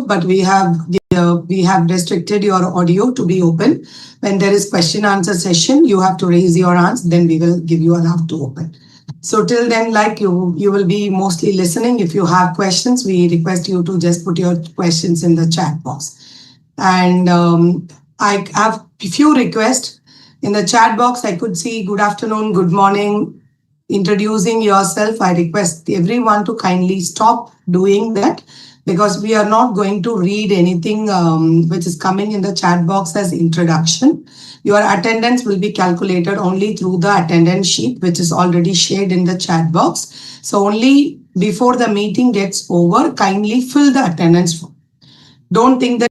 but we have restricted your audio to be open. When there is question answer session, you have to raise your hands, then we will give you allowed to open. So till then, like you will be mostly listening. If you have questions, we request you to just put your questions in the chat box. And I have a few requests. In the chat box, I could see good afternoon, good morning, introducing yourself. I request everyone to kindly stop doing that, because we are not going to read anything which is coming in the chat box as introduction. Your attendance will be calculated only through the attendance sheet, which is already shared in the chat box. So only before the meeting gets over, kindly fill the attendance form. Don't think that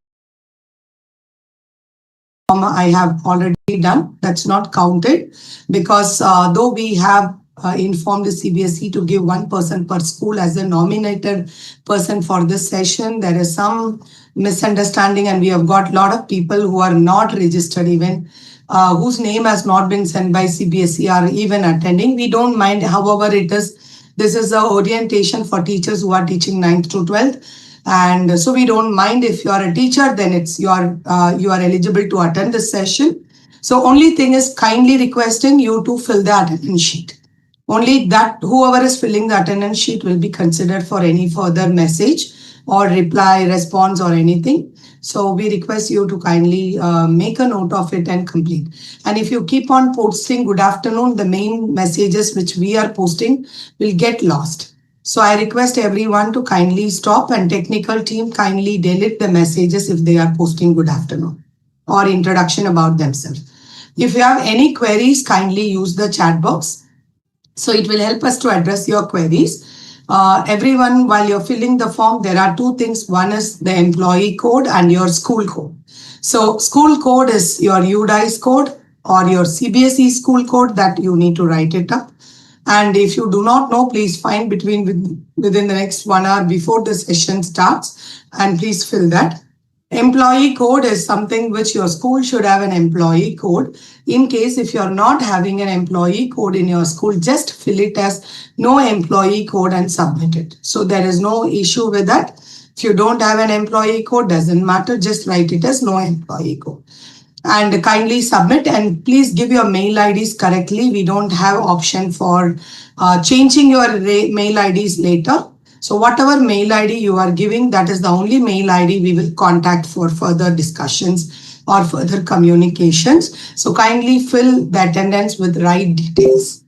I have already done, that's not counted, because though we have informed the CBSE to give one person per school as a nominated person for this session, there is some misunderstanding, and we have got a lot of people who are not registered even, whose name has not been sent by CBSE or even attending. We don't mind, however it is. This is a orientation for teachers who are teaching 9th to 12th. And so we don't mind if you are a teacher, then it's you are eligible to attend this session. So only thing is kindly requesting you to fill the attendance sheet. Only that whoever is filling the attendance sheet will be considered for any further message or reply, response or anything. So we request you to kindly make a note of it and complete. And if you keep on posting good afternoon, the main messages which we are posting will get lost. So I request everyone to kindly stop, and technical team kindly delete the messages if they are posting good afternoon or introduction about themselves. If you have any queries, kindly use the chat box. So it will help us to address your queries. Everyone, while you're filling the form, there are two things. One is the employee code and your school code. So school code is your UDICE code or your CBSE school code that you need to write it up. And if you do not know, please find within the next 1 hour before the session starts, and please fill that. Employee code is something which your school should have an employee code. In case if you're not having an employee code in your school, just fill it as no employee code and submit it. So there is no issue with that. If you don't have an employee code, doesn't matter, just write it as no employee code. And kindly submit, and please give your mail IDs correctly. We don't have option for changing your mail IDs later. So whatever mail ID you are giving, that is the only mail ID we will contact for further discussions or further communications. So kindly fill the attendance with right details.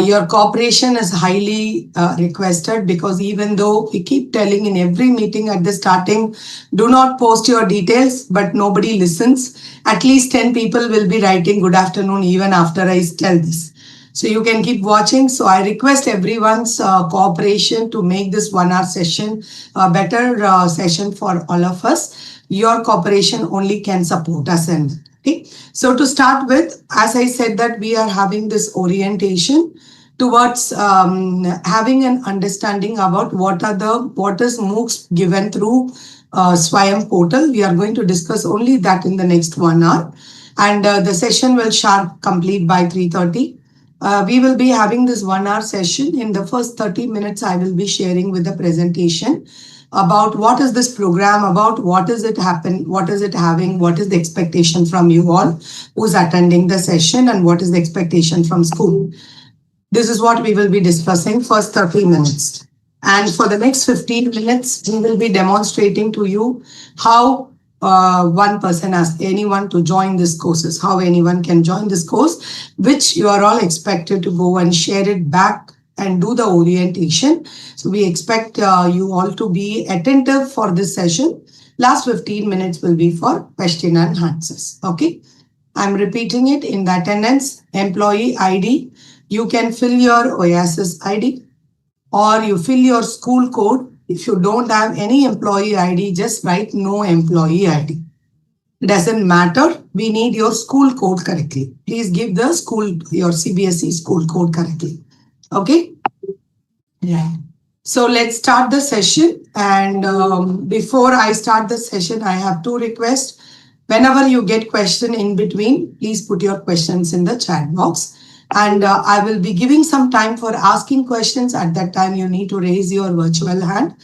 Your cooperation is highly requested, because even though we keep telling in every meeting at the starting, do not post your details, but nobody listens. At least 10 people will be writing good afternoon even after I tell this. So you can keep watching. So I request everyone's cooperation to make this 1 hour session a better session for all of us. Your cooperation only can support us. And okay. So to start with, as I said that we are having this orientation towards having an understanding about what is MOOCs given through SWAYAM portal. We are going to discuss only that in the next 1 hour, and the session will sharp complete by 3:30. We will be having this 1 hour session. In the first 30 minutes, I will be sharing with the presentation about what is this program about, what is it having, what is the expectation from you all who's attending the session, and what is the expectation from school. This is what we will be discussing first 30 minutes. And for the next 15 minutes, we will be demonstrating to you how one person asks anyone to join this courses, how anyone can join this course, which you are all expected to go and share it back and do the orientation. So we expect you all to be attentive for this session. Last 15 minutes will be for question and answers. Okay. I'm repeating it. In the attendance, employee ID, you can fill your OASIS ID or you fill your school code. If you don't have any employee ID, just write no employee ID. It doesn't matter. We need your school code correctly. Please give the your CBSE school code correctly. Okay. Yeah. So let's start the session. And before I start the session, I have two requests. Whenever you get question in between, please put your questions in the chat box. And I will be giving some time for asking questions. At that time, you need to raise your virtual hand.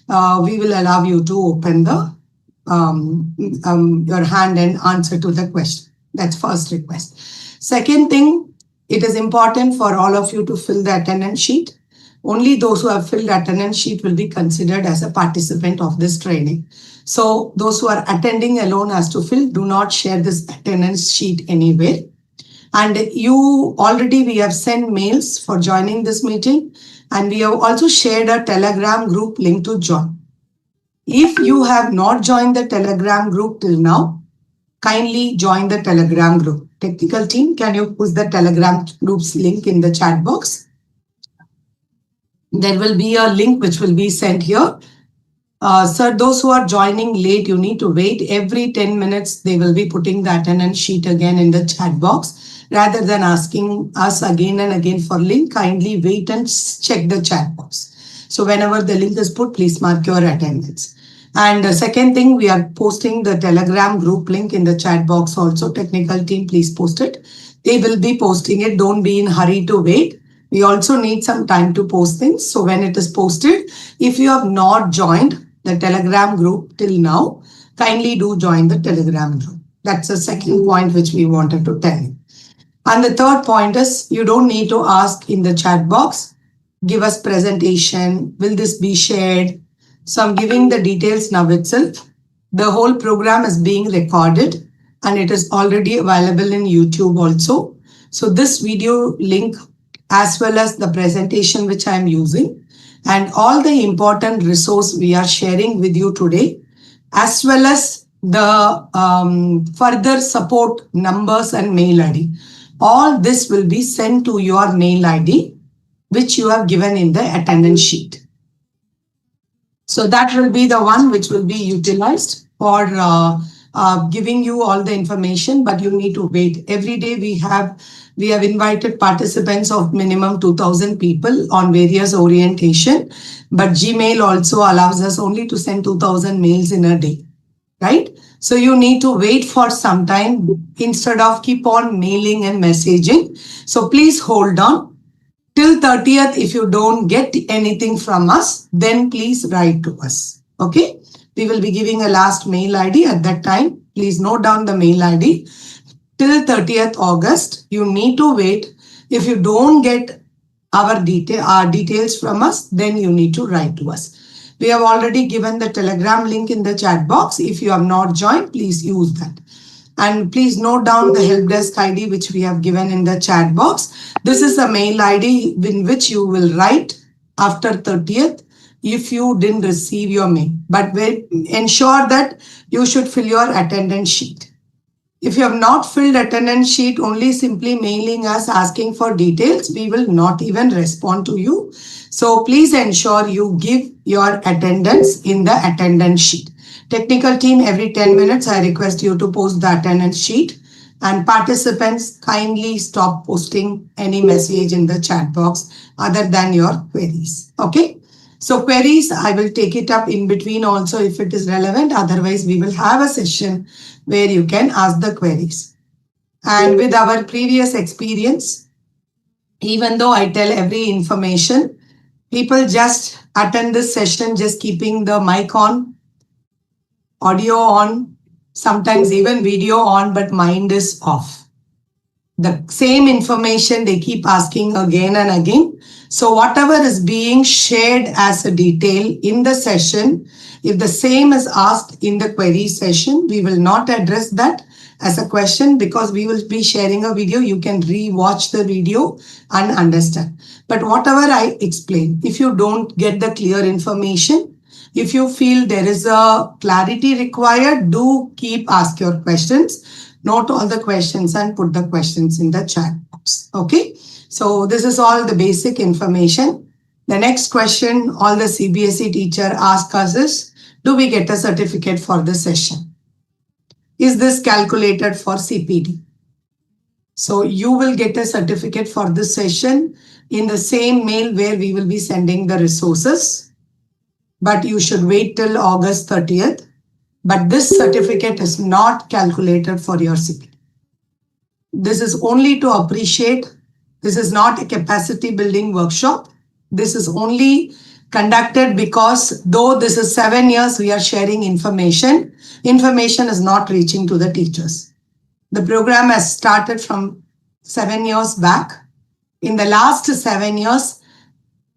We will allow you to open the your hand and answer to the question. That's first request. Second thing, it is important for all of you to fill the attendance sheet. Only those who have filled attendance sheet will be considered as a participant of this training. So those who are attending alone has to fill. Do not share this attendance sheet anywhere. And we have sent mails for joining this meeting, and we have also shared a Telegram group link to join. If you have not joined the Telegram group till now, kindly join the Telegram group. Technical team, can you put the Telegram group's link in the chat box? There will be a link which will be sent here. Sir, those who are joining late, you need to wait. Every 10 minutes, they will be putting the attendance sheet again in the chat box. Rather than asking us again and again for link, kindly wait and check the chat box. So whenever the link is put, please mark your attendance. And the second thing, we are posting the Telegram group link in the chat box also. Technical team, please post it. They will be posting it. Don't be in hurry to wait. We also need some time to post things. So when it is posted, if you have not joined the Telegram group till now, kindly do join the Telegram group. That's the second point which we wanted to tell you. And the third point is, you don't need to ask in the chat box, give us presentation, will this be shared? So I'm giving the details now itself. The whole program is being recorded and it is already available in YouTube also. So this video link as well as the presentation which I am using and all the important resource we are sharing with you today, as well as the further support numbers and mail ID. All this will be sent to your mail ID, which you have given in the attendance sheet. So that will be the one which will be utilized for giving you all the information, but you need to wait. Every day we have invited participants of minimum 2,000 people on various orientation, but Gmail also allows us only to send 2,000 mails in a day, right? So you need to wait for some time instead of keep on mailing and messaging. So please hold on. Till 30th, if you don't get anything from us, then please write to us. Okay? We will be giving a last mail ID at that time. Please note down the mail ID. Till 30th August, you need to wait. If you don't get our details from us, then you need to write to us. We have already given the Telegram link in the chat box. If you have not joined, please use that. And please note down the help desk ID which we have given in the chat box. This is a mail ID in which you will write after 30th if you didn't receive your mail. But ensure that you should fill your attendance sheet. If you have not filled attendance sheet, only simply mailing us asking for details, we will not even respond to you. So please ensure you give your attendance in the attendance sheet. Technical team, every 10 minutes, I request you to post the attendance sheet. And participants, kindly stop posting any message in the chat box other than your queries. Okay? So queries, I will take it up in between also if it is relevant. Otherwise, we will have a session where you can ask the queries. And with our previous experience, even though I tell every information, people just attend this session just keeping the mic on, audio on, sometimes even video on, but mind is off. The same information they keep asking again and again. So whatever is being shared as a detail in the session, if the same is asked in the query session, we will not address that as a question because we will be sharing a video. You can re-watch the video and understand. But whatever I explain, if you don't get the clear information, if you feel there is a clarity required, do keep ask your questions. Note all the questions and put the questions in the chat box. Okay. So this is all the basic information. The next question all the CBSE teacher ask us is, do we get a certificate for this session? Is this calculated for CPD? So you will get a certificate for this session in the same mail where we will be sending the resources. But you should wait till August 30th. But this certificate is not calculated for your CPD. This is only to appreciate This is not a capacity building workshop. This is only conducted because though this is 7 years, we are sharing information. Information is not reaching to the teachers. The program has started from 7 years back. In the last 7 years,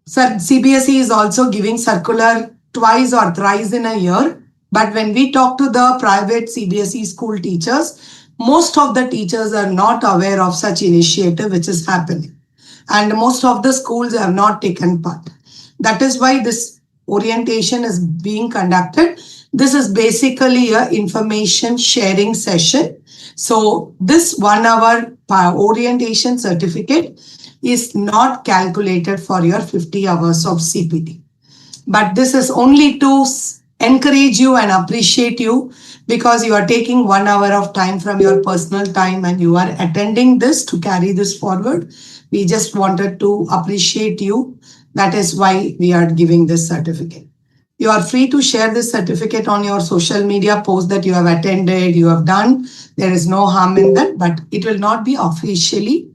CBSE is also giving circular twice or thrice in a year. But when we talk to the private CBSE school teachers, most of the teachers are not aware of such initiative which is happening. And most of the schools have not taken part. That is why this orientation is being conducted. This is basically an information sharing session. So this 1 hour orientation certificate is not calculated for your 50 hours of CPT. But this is only to encourage you and appreciate you because you are taking 1 hour of time from your personal time and you are attending this to carry this forward. We just wanted to appreciate you. That is why we are giving this certificate. You are free to share this certificate on your social media post that you have attended, you have done. There is no harm in that, but it will not be officially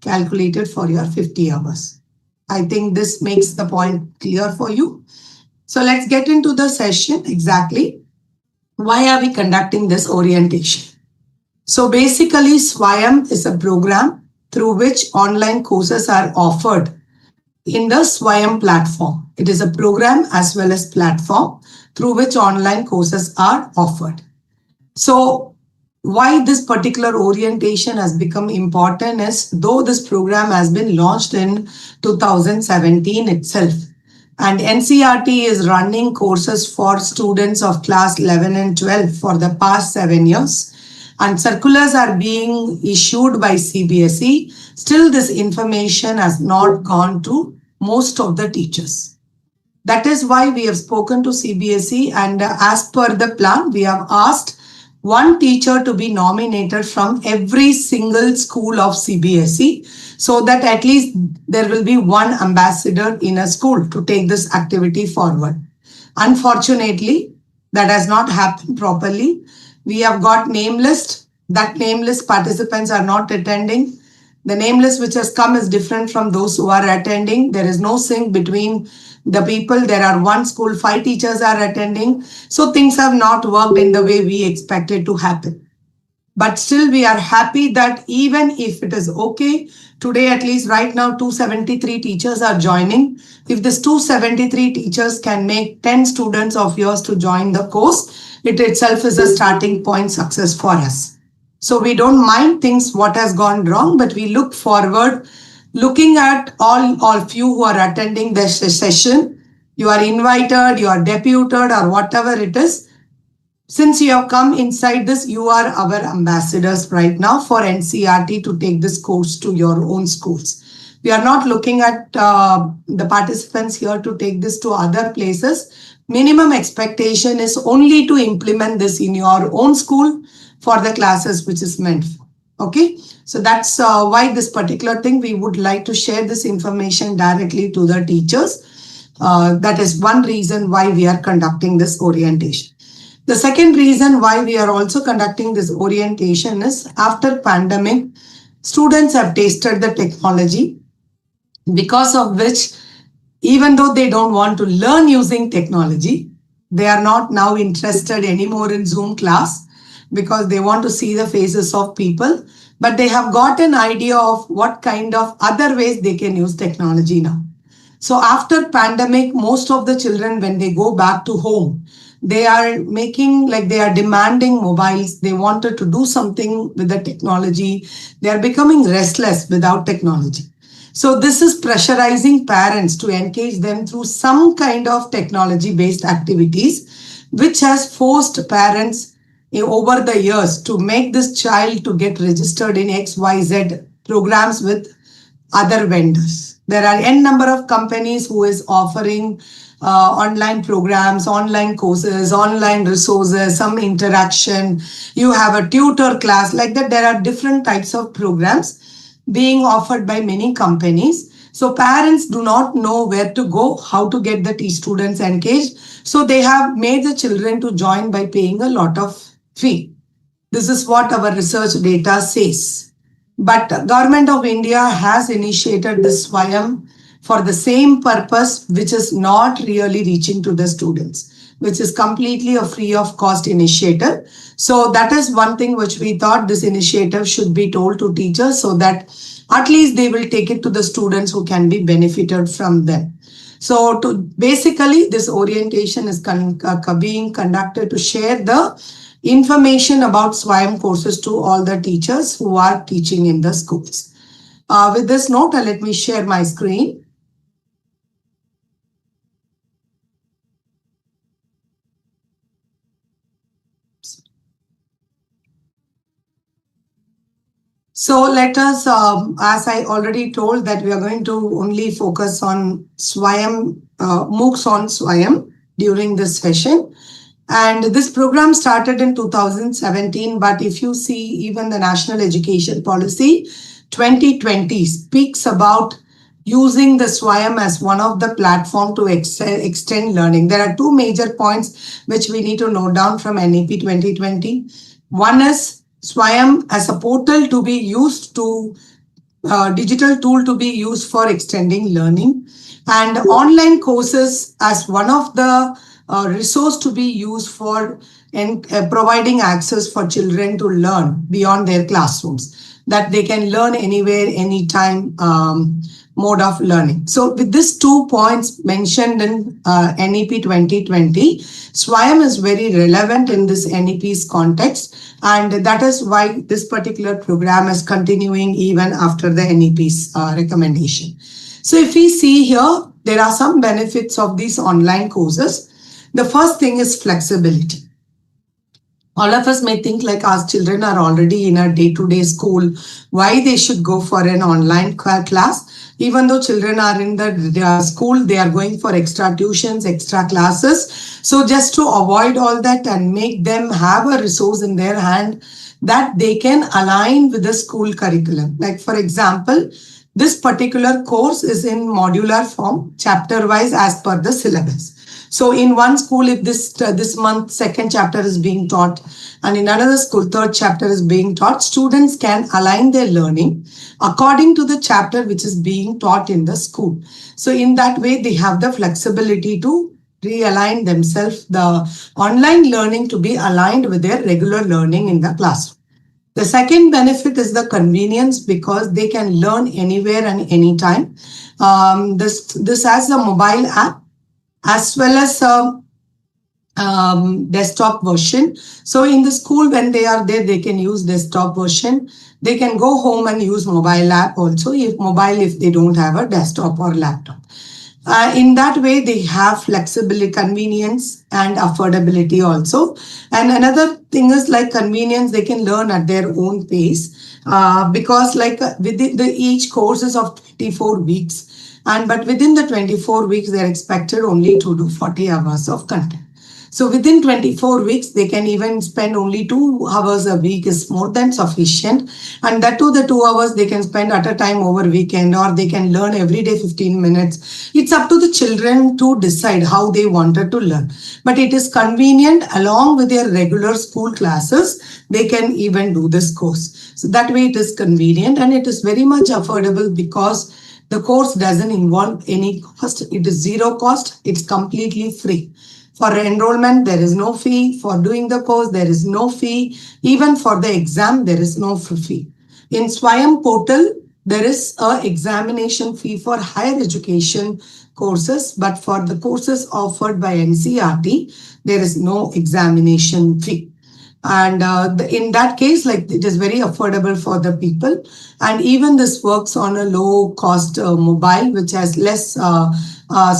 calculated for your 50 hours. I think this makes the point clear for you. So let's get into the session exactly. Why are we conducting this orientation? So basically, SWAYAM is a program through which online courses are offered in the SWAYAM platform. It is a program as well as platform through which online courses are offered. So why this particular orientation has become important is though this program has been launched in 2017 itself, and NCERT is running courses for students of class 11 and 12 for the past 7 years. And circulars are being issued by CBSE. Still, this information has not gone to most of the teachers. That is why we have spoken to CBSE, and as per the plan, we have asked one teacher to be nominated from every single school of CBSE so that at least there will be one ambassador in a school to take this activity forward. Unfortunately, that has not happened properly. We have got name list. That name list participants are not attending. The name list which has come is different from those who are attending. There is no sync between the people. There are one school, 5 teachers are attending. So things have not worked in the way we expected to happen. But still we are happy that even if it is okay, today at least right now 273 teachers are joining. If this 273 teachers can make 10 students of yours to join the course, it itself is a starting point success for us. So we don't mind things what has gone wrong, but we look forward, looking at all of you who are attending this session. You are invited, you are deputed or whatever it is. Since you have come inside this, you are our ambassadors right now for NCERT to take this course to your own schools. We are not looking at the participants here to take this to other places. Minimum expectation is only to implement this in your own school for the classes which is meant for. Okay, so that's why this particular thing we would like to share this information directly to the teachers. That is one reason why we are conducting this orientation. The second reason why we are also conducting this orientation is after pandemic, students have tasted the technology, because of which even though they don't want to learn using technology, they are not now interested anymore in Zoom class because they want to see the faces of people, but they have got an idea of what kind of other ways they can use technology now. So after pandemic, most of the children, when they go back to home, they are making like they are demanding mobiles. They wanted to do something with the technology. They are becoming restless without technology. So this is pressurizing parents to engage them through some kind of technology-based activities, which has forced parents over the years to make this child to get registered in XYZ programs with other vendors. There are n number of companies who is offering online programs, online courses, online resources, some interaction. You have a tutor class like that. There are different types of programs being offered by many companies. So parents do not know where to go, how to get the students engaged. So they have made the children to join by paying a lot of fee. This is what our research data says. But Government of India has initiated this SWAYAM for the same purpose, which is not really reaching to the students, which is completely a free of cost initiative. So that is one thing which we thought this initiative should be told to teachers, so that at least they will take it to the students who can be benefited from them. So basically, this orientation is being conducted to share the information about SWAYAM courses to all the teachers who are teaching in the schools. With this note, let me share my screen. So let us, as I already told, that we are going to only focus on SWAYAM, MOOCs on SWAYAM during this session. And this program started in 2017, but if you see, even the National Education Policy 2020 speaks about using the SWAYAM as one of the platform to extend learning. There are two major points which we need to note down from NEP 2020. One is SWAYAM as a portal to be used to digital tool to be used for extending learning, and online courses as one of the resource to be used for providing access for children to learn beyond their classrooms, that they can learn anywhere, anytime mode of learning. So with these 2 points mentioned in NEP 2020, SWAYAM is very relevant in this NEP's context, and that is why this particular program is continuing even after the NEP's recommendation. So if we see here, there are some benefits of these online courses. The first thing is flexibility. All of us may think like our children are already in a day-to-day school, why they should go for an online class. Even though children are in the school, they are going for extra tuitions, extra classes. So just to avoid all that and make them have a resource in their hand that they can align with the school curriculum. Like for example, this particular course is in modular form, chapter-wise as per the syllabus. So in one school, if this month second chapter is being taught, and in another school third chapter is being taught, students can align their learning according to the chapter which is being taught in the school. So in that way, they have the flexibility to realign themselves, the online learning to be aligned with their regular learning in the classroom. The second benefit is the convenience, because they can learn anywhere and anytime. This has a mobile app as well as a desktop version. So in the school, when they are there, they can use desktop version. They can go home and use mobile app also, if they don't have a desktop or laptop. In that way, they have flexibility, convenience, and affordability also. And another thing is like convenience, they can learn at their own pace, because like within each course is of 24 weeks. But within the 24 weeks, they're expected only to do 40 hours of content. So within 24 weeks, they can even spend only 2 hours a week is more than sufficient. And that too, the 2 hours they can spend at a time over weekend, or they can learn every day 15 minutes. It's up to the children to decide how they wanted to learn. But it is convenient along with their regular school classes, they can even do this course. So that way it is convenient, and it is very much affordable, because the course doesn't involve any cost. It is zero cost. It's completely free. For enrollment, there is no fee. For doing the course, there is no fee. Even for the exam, there is no fee. In SWAYAM portal, there is an examination fee for higher education courses, but for the courses offered by NCERT, there is no examination fee. And in that case, like it is very affordable for the people. And even this works on a low cost mobile, which has less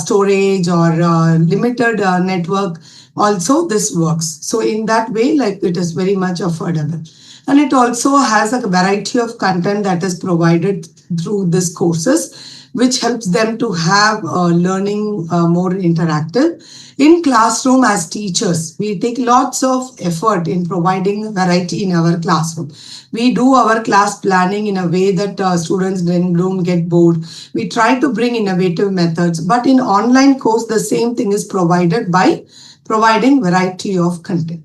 storage or limited network. Also, this works. So in that way, like it is very much affordable. And it also has a variety of content that is provided through these courses, which helps them to have learning more interactive. In classroom, as teachers, we take lots of effort in providing variety in our classroom. We do our class planning in a way that students then don't get bored. We try to bring innovative methods, but in online course, the same thing is provided by providing variety of content.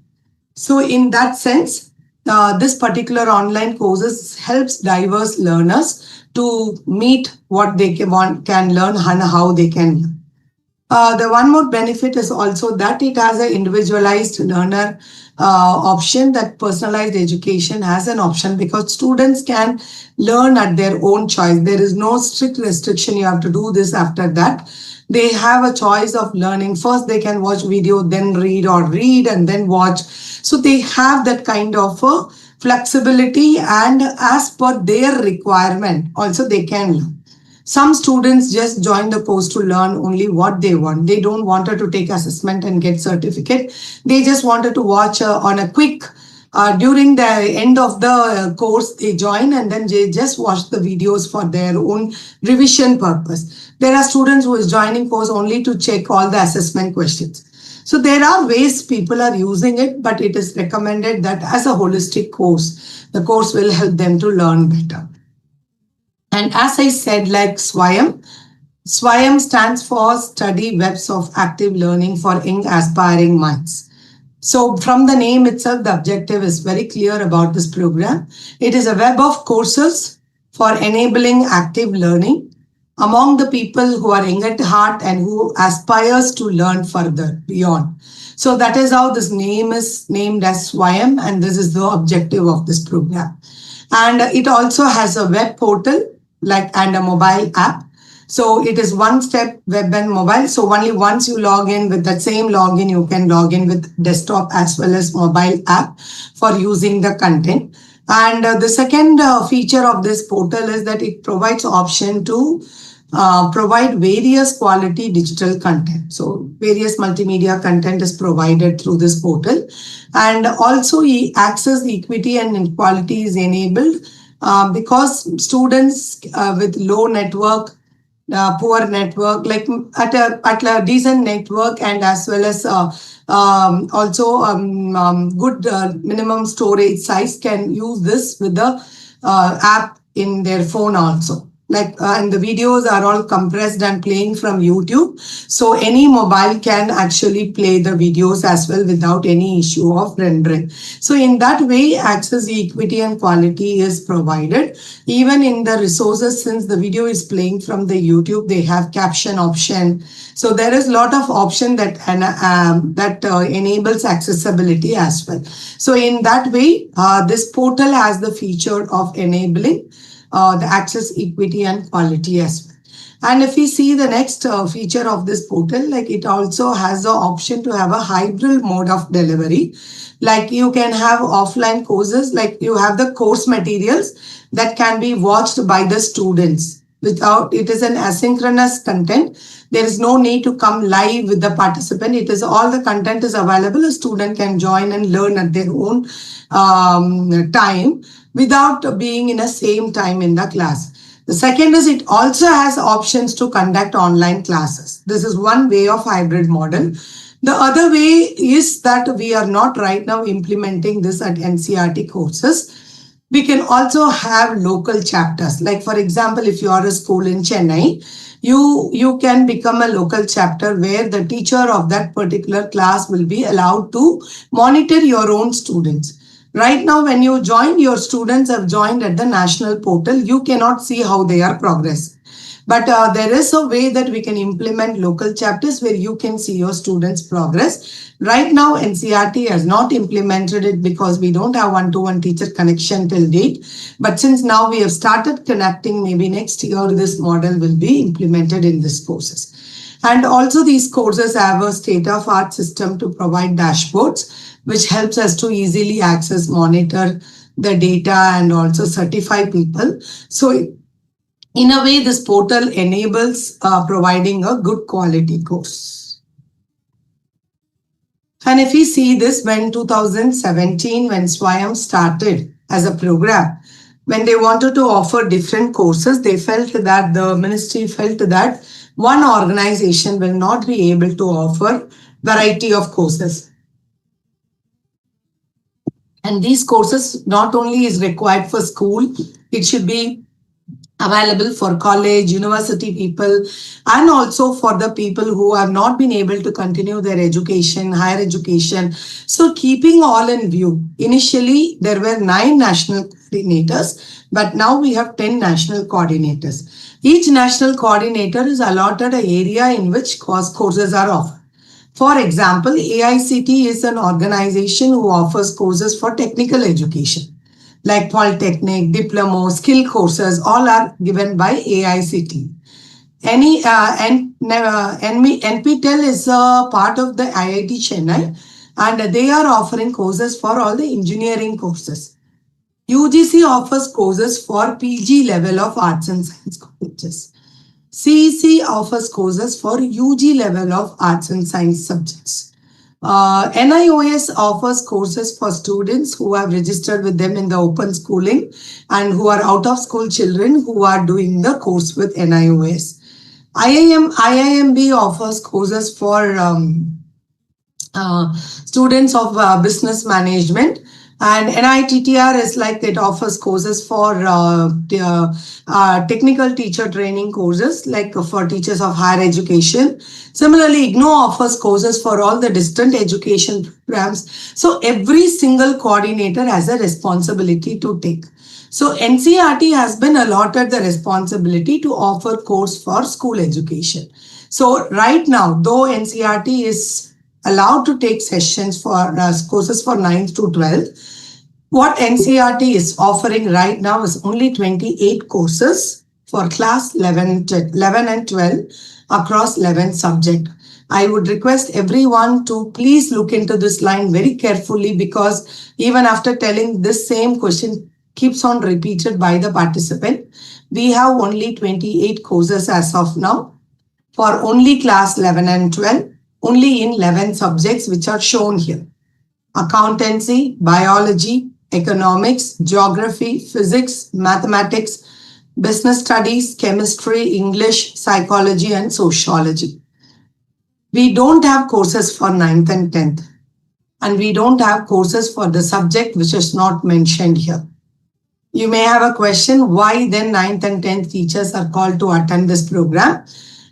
So in that sense, this particular online courses helps diverse learners to meet what they can learn and how they can learn. The one more benefit is also that it has an individualized learner option, that personalized education has an option because students can learn at their own choice. There is no strict restriction, you have to do this after that. They have a choice of learning. First, they can watch video, then read, or read and then watch. So they have that kind of flexibility, and as per their requirement, also they can learn. Some students just join the course to learn only what they want. They don't wanted to take assessment and get certificate. They just wanted to watch on a quick, during the end of the course, they join and then they just watch the videos for their own revision purpose. There are students who is joining course only to check all the assessment questions. So there are ways people are using it, but it is recommended that as a holistic course, the course will help them to learn better. And as I said, like SWAYAM, SWAYAM stands for Study Webs of Active Learning for Young Aspiring Minds. So from the name itself, the objective is very clear about this program. It is a web of courses for enabling active learning among the people who are young at heart and who aspires to learn further beyond. So that is how this name is named as SWAYAM, and this is the objective of this program. And it also has a web portal and a mobile app. So it is one step web and mobile. So only once you log in with that same login, you can log in with desktop as well as mobile app for using the content. And the second feature of this portal is that it provides option to provide various quality digital content. So various multimedia content is provided through this portal. And also access equity and equality is enabled because students with low network, poor network, like at a decent network, and as well as good minimum storage size, can use this with the app in their phone also. And the videos are all compressed and playing from YouTube. So any mobile can actually play the videos as well without any issue of rendering. So in that way, access, equity and quality is provided. Even in the resources, since the video is playing from the YouTube, they have caption option. So there is a lot of option that enables accessibility as well. So in that way, this portal has the feature of enabling the access, equity and quality as well. And if we see the next feature of this portal, it also has the option to have a hybrid mode of delivery. You can have offline courses, you have the course materials that can be watched by the students. It is an asynchronous content. There is no need to come live with the participant. It is all the content is available. A student can join and learn at their own time without being in the same time in the class. The second is it also has options to conduct online classes. This is one way of hybrid model. The other way is that we are not right now implementing this at NCERT courses. We can also have local chapters. For example, if you are a school in Chennai, you can become a local chapter where the teacher of that particular class will be allowed to monitor your own students. Right now, when you join, your students have joined at the national portal. You cannot see how they are progressing. But there is a way that we can implement local chapters where you can see your students' progress. Right now, NCERT has not implemented it because we don't have one-to-one teacher connection till date. But since now we have started connecting, maybe next year this model will be implemented in these courses. And also these courses have a state-of-art system to provide dashboards, which helps us to easily access, monitor the data and also certify people. So in a way, this portal enables providing a good quality course. And if we see this, when 2017, when SWAYAM started as a program, when they wanted to offer different courses, they felt that the ministry felt that one organization will not be able to offer variety of courses. And these courses not only is required for school, it should be available for college, university people, and also for the people who have not been able to continue their education, higher education. So keeping all in view, initially there were 9 national coordinators, but now we have 10 national coordinators. Each national coordinator is allotted an area in which courses are offered. For example, AICT is an organization who offers courses for technical education like polytechnic, diploma, skill courses, all are given by AICT. NPTEL is a part of the IIT Chennai, and they are offering courses for all the engineering courses. UGC offers courses for PG level of arts and science colleges. CEC offers courses for UG level of arts and science subjects. NIOS offers courses for students who have registered with them in the open schooling and who are out of school children who are doing the course with NIOS. IIMB offers courses for students of business management, and NITTR is like it offers courses for technical teacher training courses like for teachers of higher education. Similarly, IGNOU offers courses for all the distant education programs. So every single coordinator has a responsibility to take. So NCERT has been allotted the responsibility to offer course for school education. So right now, though NCERT is allowed to take sessions for courses for 9th to 12th, what NCERT is offering right now is only 28 courses for class 11 and 12 across 11 subjects. I would request everyone to please look into this line very carefully, because even after telling this same question keeps on repeated by the participant. We have only 28 courses as of now for only class 11 and 12, only in 11 subjects which are shown here: accountancy, biology, economics, geography, physics, mathematics, business studies, chemistry, English, psychology, and sociology. We don't have courses for 9th and 10th, and we don't have courses for the subject which is not mentioned here. You may have a question, why then 9th and 10th teachers are called to attend this program?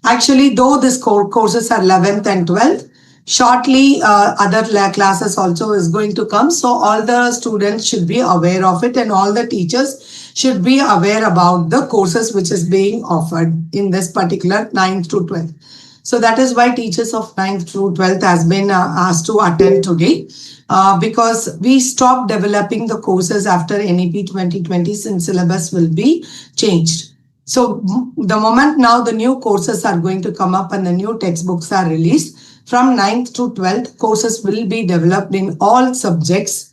Actually, though these courses are 11th and 12th, shortly other classes also is going to come. So all the students should be aware of it, and all the teachers should be aware about the courses which is being offered in this particular 9th to 12th. So that is why teachers of 9th to 12th has been asked to attend today, because we stopped developing the courses after NEP 2020 since syllabus will be changed. So the moment now the new courses are going to come up and the new textbooks are released, from 9th to 12th, courses will be developed in all subjects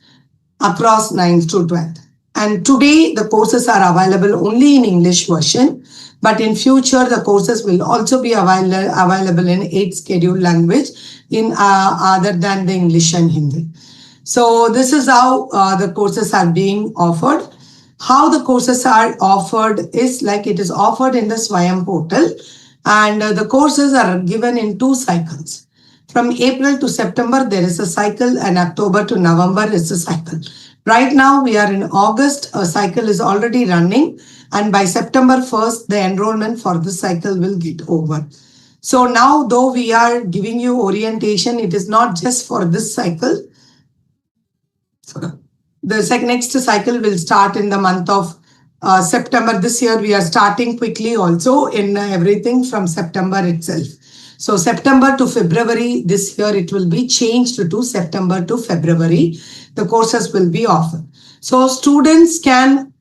across 9th to 12th. And today the courses are available only in English version, but in future the courses will also be available in 8 scheduled language in other than the English and Hindi. So this is how the courses are being offered. How the courses are offered is like it is offered in the SWAYAM portal, and the courses are given in 2 cycles. From April to September, there is a cycle, and October to November is a cycle. Right now, we are in August, a cycle is already running, and by September 1st, the enrollment for this cycle will get over. So now, though we are giving you orientation, it is not just for this cycle. The next cycle will start in the month of September. This year, we are starting quickly also in everything from September itself. So September to February, this year it will be changed to September to February. The courses will be offered. So students can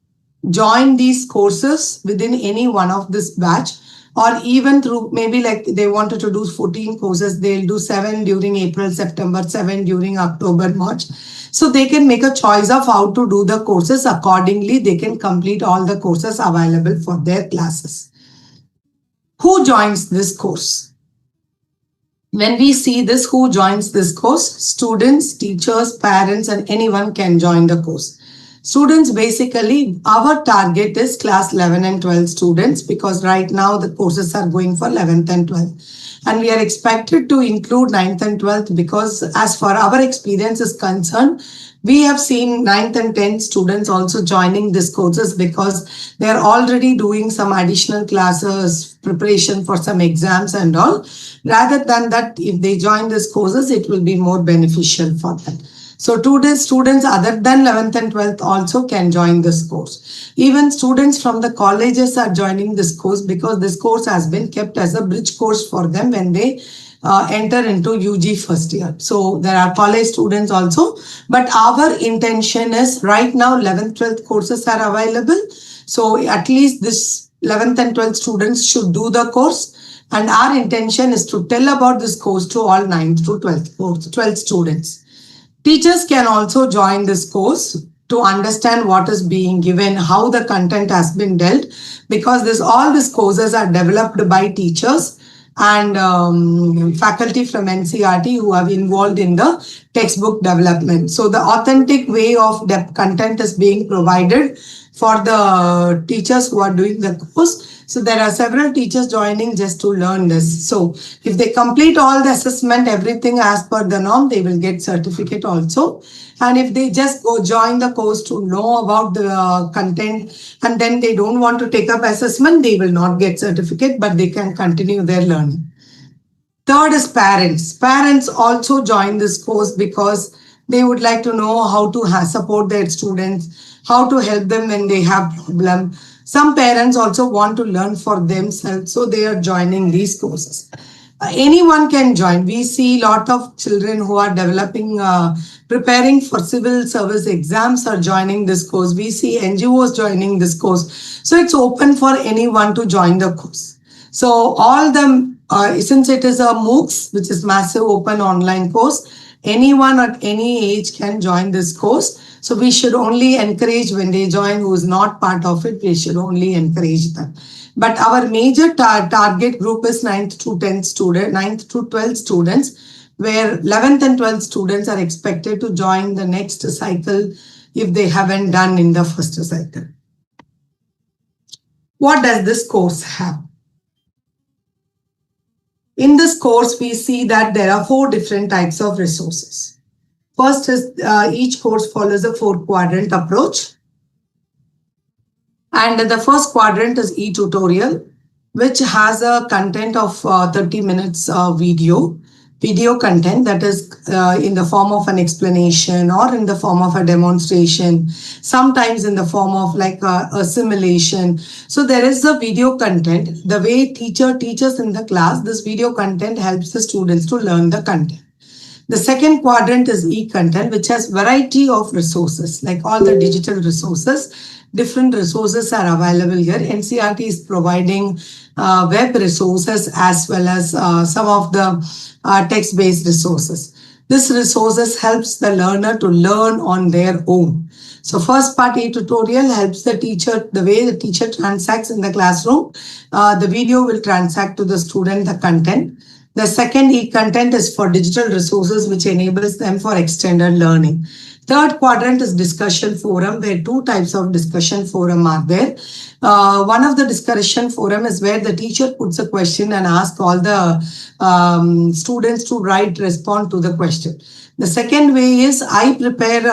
join these courses within any one of this batch, or even through maybe like they wanted to do 14 courses, they'll do 7 during April, September, 7 during October, March. So they can make a choice of how to do the courses. Accordingly, they can complete all the courses available for their classes. Who joins this course? When we see this, who joins this course? Students, teachers, parents, and anyone can join the course. Students, basically, our target is class 11 and 12 students, because right now the courses are going for 11th and 12th. And we are expected to include 9th and 12th because as far our experience is concerned, we have seen 9th and 10th students also joining these courses because they are already doing some additional classes, preparation for some exams and all. Rather than that, if they join these courses, it will be more beneficial for them. So today's students other than 11th and 12th also can join this course. Even students from the colleges are joining this course because this course has been kept as a bridge course for them when they enter into UG first year. So there are college students also, but our intention is right now 11th, 12th courses are available. So at least this 11th and 12th students should do the course. And our intention is to tell about this course to all 9th to 12th students. Teachers can also join this course to understand what is being given, how the content has been dealt, because all these courses are developed by teachers and faculty from NCERT who have involved in the textbook development. So the authentic way of the content is being provided for the teachers who are doing the course. So there are several teachers joining just to learn this. So if they complete all the assessment, everything as per the norm, they will get certificate also. And if they just go join the course to know about the content and then they don't want to take up assessment, they will not get certificate, but they can continue their learning. Third is parents. Parents also join this course because they would like to know how to support their students, how to help them when they have problem. Some parents also want to learn for themselves, so they are joining these courses. Anyone can join. We see a lot of children who are developing, preparing for civil service exams are joining this course. We see NGOs joining this course. So it's open for anyone to join the course. So all the, since it is a MOOCs, which is massive open online course, anyone at any age can join this course. So we should only encourage when they join who is not part of it, we should only encourage them. But our major target group is 9th to 10th student, 9th to 12th students, where 11th and 12th students are expected to join the next cycle if they haven't done in the first cycle. What does this course have? In this course, we see that there are 4 different types of resources. First is each course follows a 4-quadrant approach. And the first quadrant is e-tutorial, which has a content of 30 minutes video content that is in the form of an explanation or in the form of a demonstration, sometimes in the form of like a simulation. So there is a video content. The way teacher teaches in the class, this video content helps the students to learn the content. The second quadrant is e-content, which has variety of resources, like all the digital resources. Different resources are available here. NCERT is providing web resources as well as some of the text-based resources. This resources helps the learner to learn on their own. So first part e-tutorial helps the teacher, the way the teacher transacts in the classroom, the video will transact to the student the content. The second e-content is for digital resources, which enables them for extended learning. Third quadrant is discussion forum, where 2 types of discussion forum are there. One of the discussion forum is where the teacher puts a question and asks all the students to respond to the question. The second way is I prepare,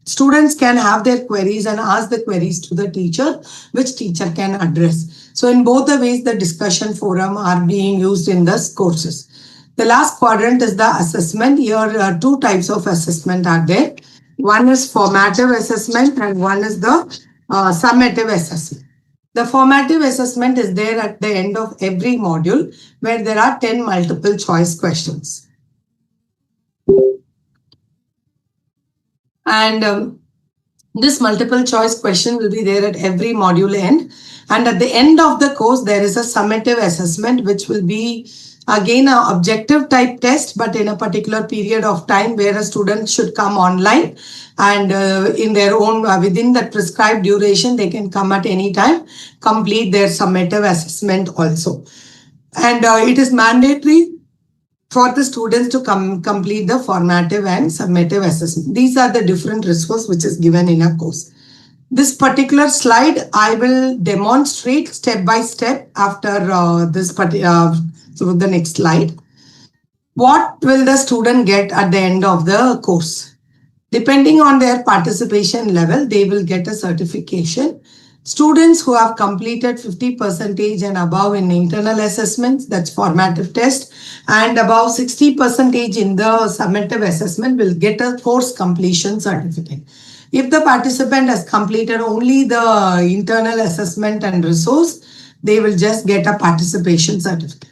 students can have their queries and ask the queries to the teacher, which teacher can address. So in both the ways, the discussion forum are being used in the courses. The last quadrant is the assessment. Here, 2 types of assessment are there. One is formative assessment and one is the summative assessment. The formative assessment is there at the end of every module where there are 10 multiple choice questions. And this multiple choice question will be there at every module end. And at the end of the course, there is a summative assessment, which will be again an objective type test, but in a particular period of time where a student should come online and in their own, within that prescribed duration, they can come at any time, complete their summative assessment also. And it is mandatory for the students to complete the formative and summative assessment. These are the different resources which is given in a course. This particular slide, I will demonstrate step by step after this So the next slide. What will the student get at the end of the course? Depending on their participation level, they will get a certification. Students who have completed 50% and above in internal assessments, that's formative test, and above 60% in the summative assessment will get a course completion certificate. If the participant has completed only the internal assessment and resource, they will just get a participation certificate.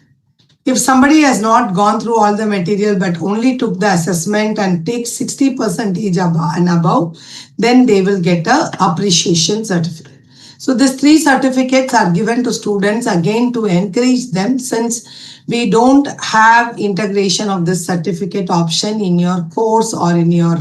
If somebody has not gone through all the material but only took the assessment and takes 60% and above, then they will get a appreciation certificate. So these 3 certificates are given to students again to encourage them, since we don't have integration of this certificate option in your course or in your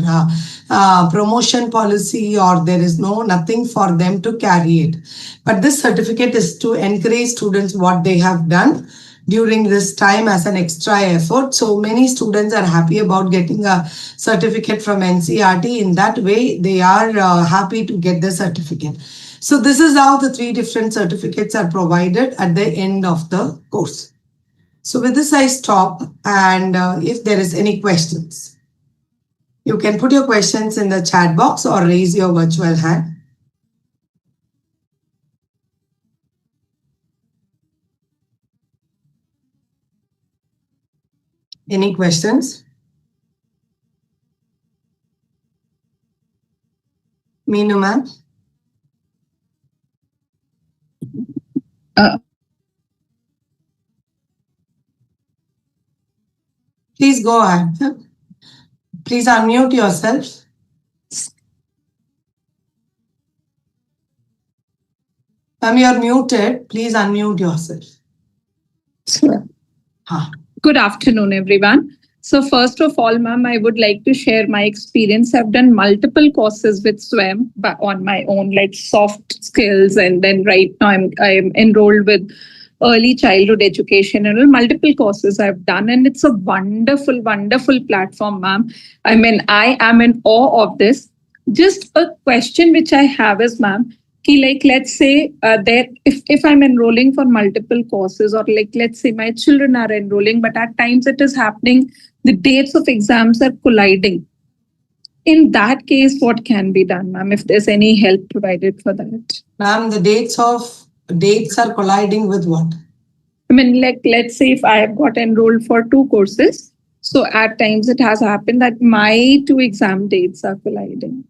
promotion policy, or there is nothing for them to carry it. But this certificate is to encourage students what they have done during this time as an extra effort. So many students are happy about getting a certificate from NCERT. In that way, they are happy to get the certificate. So this is how the 3 different certificates are provided at the end of the course. So with this, I stop. And if there is any questions, you can put your questions in the chat box or raise your virtual hand. Any questions? Meenu ma'am? Please go ahead. Please unmute yourself. Ma'am, you are muted. Please unmute yourself. Sure. Good afternoon, everyone. So first of all, ma'am, I would like to share my experience. I've done multiple courses with SWAYAM on my own, like soft skills. And then right now I'm enrolled with early childhood education and multiple courses I've done. And it's a wonderful, wonderful platform, ma'am. I mean, I am in awe of this. Just a question which I have is, ma'am, like let's say if I'm enrolling for multiple courses, or like let's say my children are enrolling, but at times it is happening, the dates of exams are colliding. In that case, what can be done, ma'am, if there's any help provided for that? Ma'am, the dates are colliding with what? I mean, like let's say if I have got enrolled for 2 courses, so at times it has happened that my 2 exam dates are colliding.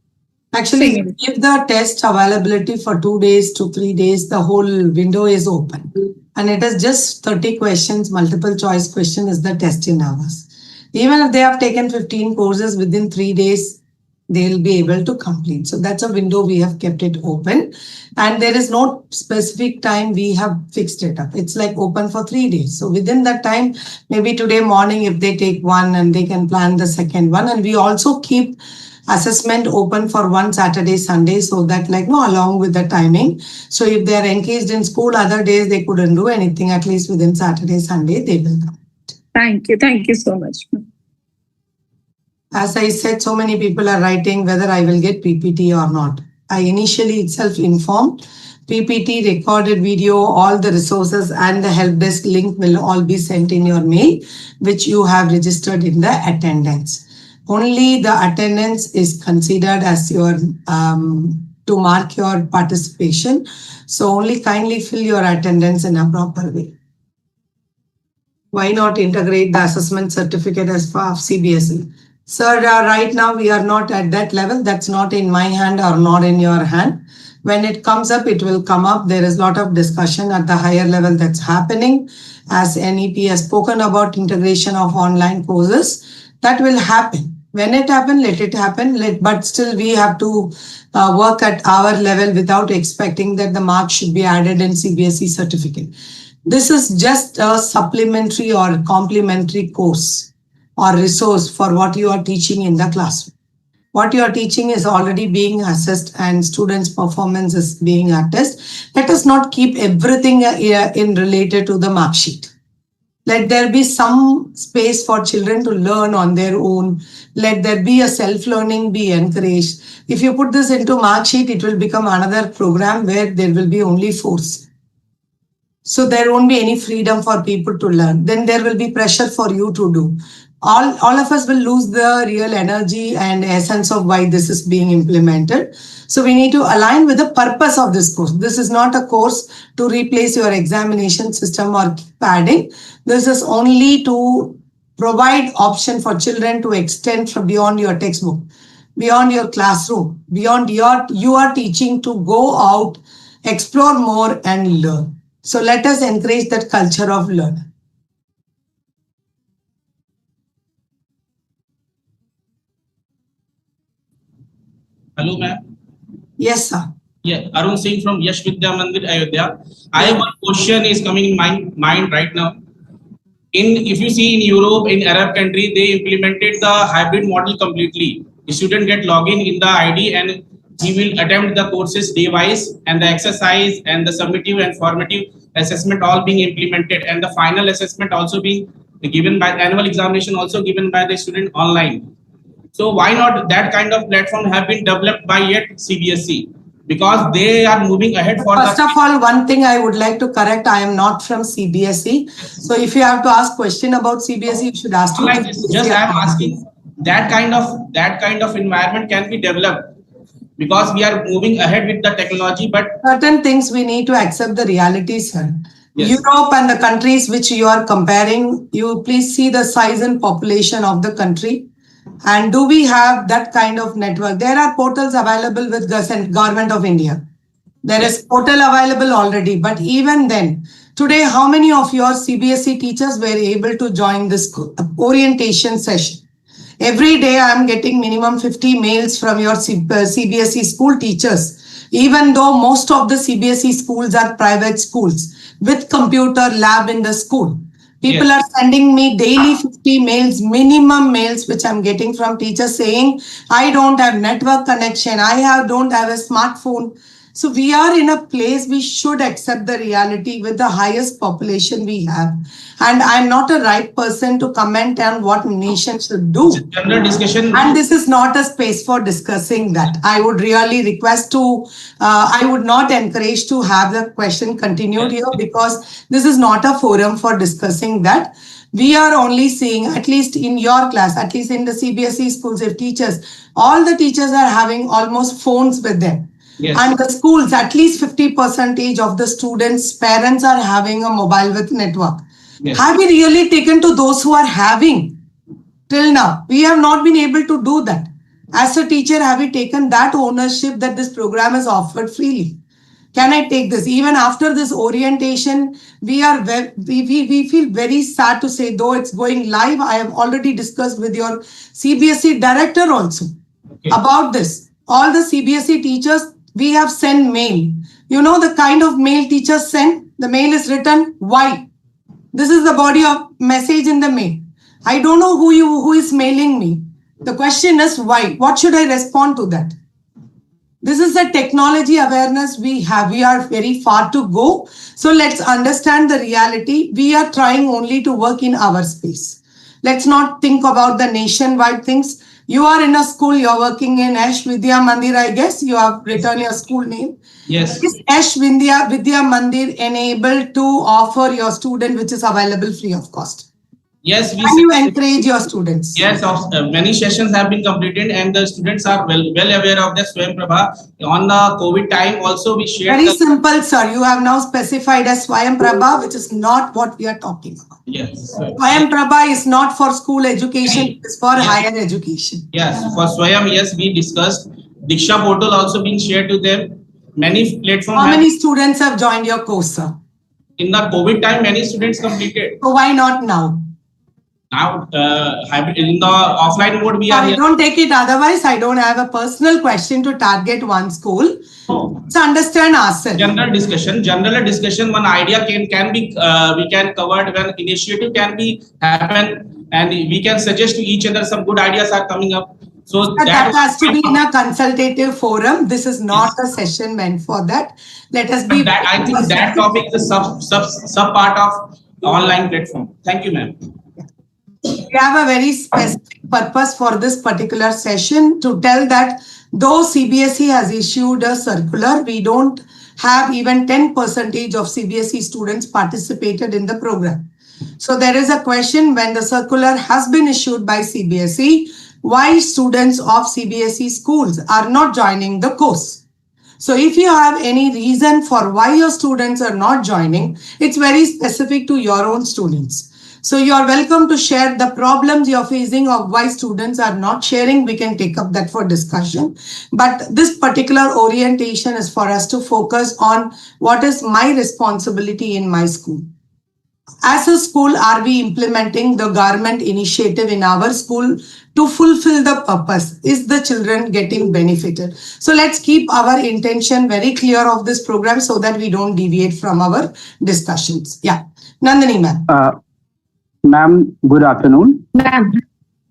Actually, if the test availability for 2 days to 3 days, the whole window is open. And it is just 30 questions, multiple choice question is the test in hours. Even if they have taken 15 courses within 3 days, they'll be able to complete. So that's a window we have kept it open. And there is no specific time we have fixed it up. It's like open for 3 days. So within that time, maybe today morning, if they take one and they can plan the second one. And we also keep assessment open for one Saturday, Sunday, so that along with the timing. So if they are engaged in school, other days they couldn't do anything, at least within Saturday, Sunday, they will come. Thank you. Thank you so much. As I said, so many people are writing whether I will get PPT or not. I initially itself informed PPT, recorded video, all the resources and the help desk link will all be sent in your mail, which you have registered in the attendance. Only the attendance is considered as your to mark your participation. So only kindly fill your attendance in a proper way. Why not integrate the assessment certificate as part of CBSE? Sir, right now we are not at that level. That's not in my hand or not in your hand. When it comes up, it will come up. There is a lot of discussion at the higher level that's happening. As NEP has spoken about integration of online courses, that will happen. When it happens, let it happen. But still, we have to work at our level without expecting that the marks should be added in CBSE certificate. This is just a supplementary or complementary course or resource for what you are teaching in the classroom. What you are teaching is already being assessed and students' performance is being assessed. Let us not keep everything in related to the mark sheet. Let there be some space for children to learn on their own. Let there be a self-learning be encouraged. If you put this into mark sheet, it will become another program where there will be only force. So there won't be any freedom for people to learn. Then there will be pressure for you to do. All of us will lose the real energy and essence of why this is being implemented. So we need to align with the purpose of this course. This is not a course to replace your examination system or padding. This is only to provide option for children to extend from beyond your textbook, beyond your classroom, beyond you are teaching, to go out, explore more and learn. So let us encourage that culture of learning. Hello, ma'am. Yes, sir. Yeah, Arun Singh from Yash Vidya Mandir, Ayodhya. I have one question is coming in my mind right now. If you see in Europe, in Arab country, they implemented the hybrid model completely. The student get login in the ID and he will attempt the courses day-wise, and the exercise and the summative and formative assessment all being implemented, and the final assessment also being given by annual examination also given by the student online. So why not that kind of platform have been developed by yet CBSE? Because they are moving ahead for First of all, one thing I would like to correct, I am not from CBSE. So if you have to ask question about CBSE, you should ask to just I am asking that kind of environment can be developed, because we are moving ahead with the technology, but certain things we need to accept the reality, sir. Yes. Europe and the countries which you are comparing, you please see the size and population of the country. And do we have that kind of network? There are portals available with Government of India. There is portal available already. But even then, today, how many of your CBSE teachers were able to join this orientation session? Every day, I am getting minimum 50 mails from your CBSE school teachers, even though most of the CBSE schools are private schools with computer lab in the school. People are sending me daily 50 mails, minimum mails, which I'm getting from teachers saying, I don't have network connection, don't have a smartphone. So we are in a place we should accept the reality with the highest population we have. And I'm not a right person to comment on what nation should do. General discussion. And this is not a space for discussing that. I would really request to, I would not encourage to have the question continued here, because this is not a forum for discussing that. We are only seeing, at least in your class, at least in the CBSE schools, if teachers, all the teachers are having almost phones with them. Yes. And the schools, at least 50% of the students' parents are having a mobile with network. Yes. Have we really taken to those who are having? Till now, we have not been able to do that. As a teacher, have we taken that ownership that this program is offered freely? Can I take this? Even after this orientation, we feel very sad to say, though it's going live, I have already discussed with your CBSE director also about this. All the CBSE teachers, we have sent mail. You know the kind of mail teachers send? The mail is written, why? This is the body of message in the mail. I don't know who is mailing me. The question is why? What should I respond to that? This is the technology awareness we have. We are very far to go. So let's understand the reality. We are trying only to work in our space. Let's not think about the nationwide things. You are in a school, you're working in Ash Vidya Mandir, I guess. You have written your school name. Yes. Is Ash Vidya Mandir enabled to offer your student, which is available free of cost? Yes. Can you encourage your students? Yes, many sessions have been completed and the students are well aware of the SWAYAM Prabha. On the COVID time also we shared. Very simple, sir. You have now specified as SWAYAM Prabha, which is not what we are talking about. Yes. SWAYAM Prabha is not for school education, it's for higher education. Yes, for SWAYAM, yes, we discussed. Diksha portal also being shared to them. Many platforms. How many students have joined your course, sir? In the COVID time, many students completed. So why not now? Now, in the offline mode, we are. Don't take it otherwise. I don't have a personal question to target one school. Oh. So understand ourselves. General discussion. One idea can be we can cover when initiative can be happen, and we can suggest to each other some good ideas are coming up. So that has to be in a consultative forum. This is not a session meant for that. Let us be. I think that topic is a sub part of online platform. Thank you, ma'am. We have a very specific purpose for this particular session to tell that though CBSE has issued a circular, we don't have even 10% of CBSE students participated in the program. So there is a question, when the circular has been issued by CBSE, why students of CBSE schools are not joining the course? So if you have any reason for why your students are not joining, it's very specific to your own students. So you are welcome to share the problems you're facing of why students are not sharing. We can take up that for discussion. But this particular orientation is for us to focus on what is my responsibility in my school. As a school, are we implementing the government initiative in our school to fulfill the purpose? Is the children getting benefited? So let's keep our intention very clear of this program so that we don't deviate from our discussions. Yeah. Nandini ma'am. Ma'am, good afternoon. Ma'am.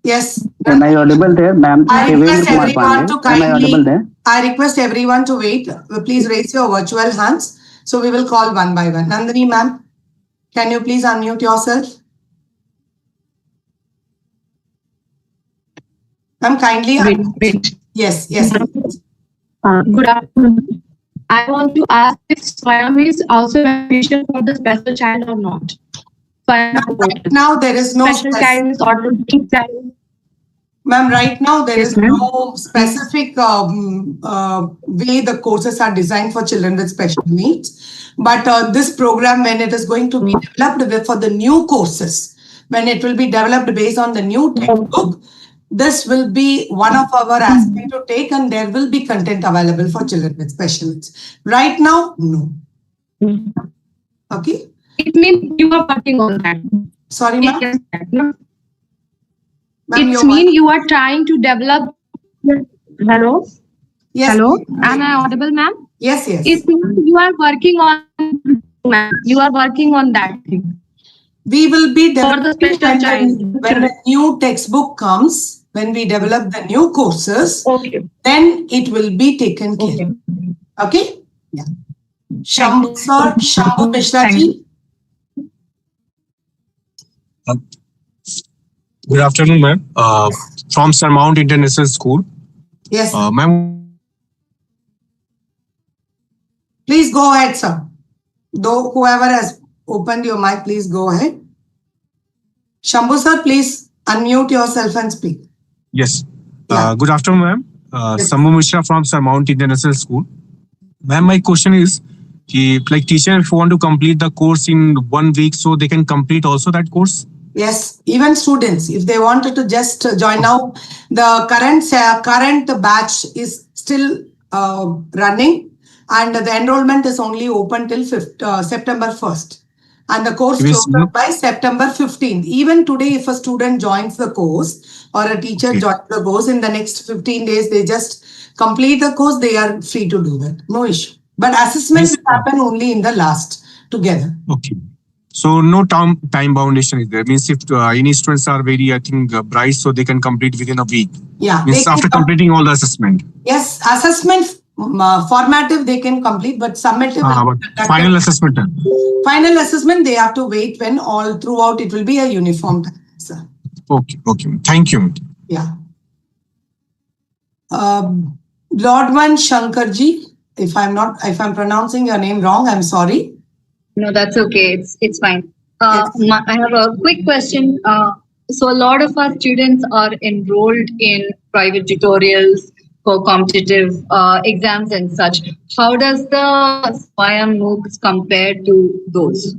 Yes. Am I audible there, ma'am? I request everyone to kindly, I request everyone to wait. Please raise your virtual hands. So we will call one by one. Nandini ma'am, can you please unmute yourself? Ma'am, kindly. Wait. Yes, yes. Good afternoon. I want to ask if SWAYAM is also beneficial for the special child or not. Now there is no special child or the child. Ma'am, right now there is no specific way the courses are designed for children with special needs. But this program, when it is going to be developed for the new courses, when it will be developed based on the new textbook, this will be one of our aspects to take, and there will be content available for children with special needs. Right now, no. Okay. It means you are working on that. Sorry, ma'am. It means you are trying to develop. Hello. Yes. Hello. Am I audible, ma'am? Yes, yes. It means you are working on. You are working on that thing. We will be developing when the new textbook comes, when we develop the new courses, then it will be taken care. Okay? Yeah. Shambhu sir, Shambhu Mishra ji. Good afternoon, ma'am. From Sir Mount International School. Yes. Ma'am. Please go ahead, sir. Though whoever has opened your mic, please go ahead. Shambhu sir, please unmute yourself and speak. Yes. Good afternoon, ma'am. Yes. Shambhu Mishra from Sir Mount International School. Ma'am, my question is, like teacher, if you want to complete the course in 1 week, so they can complete also that course? Yes, even students, if they wanted to just join now, the current batch is still running, and the enrollment is only open till September 1st. And the course closes by September 15th. Even today, if a student joins the course or a teacher joins the course, in the next 15 days, they just complete the course, they are free to do that. No issue. But assessment will happen only in the last together. Okay. So no time boundation is there. Means if any students are very, I think, bright, so they can complete within a week. Yeah. Means after completing all the assessment. Yes, assessment formative they can complete, but summative. But final assessment. Final assessment they have to wait when all throughout it will be a uniform time. Sir. Okay. Thank you. Yeah. Lordwan Shankarji, if I'm pronouncing your name wrong, I'm sorry. No, that's okay. It's fine. I have a quick question. So a lot of our students are enrolled in private tutorials for competitive exams and such. How does the SWAYAM MOOCs compare to those?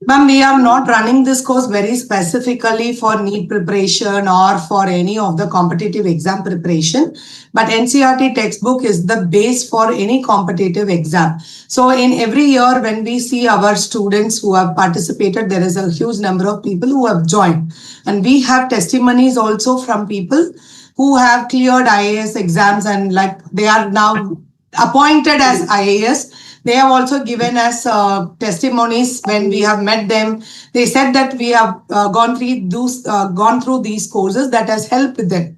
Ma'am, we are not running this course very specifically for NEET preparation or for any of the competitive exam preparation. But NCERT textbook is the base for any competitive exam. So in every year when we see our students who have participated, there is a huge number of people who have joined. And we have testimonies also from people who have cleared IAS exams and like they are now appointed as IAS. They have also given us testimonies when we have met them. They said that we have gone through these courses that has helped them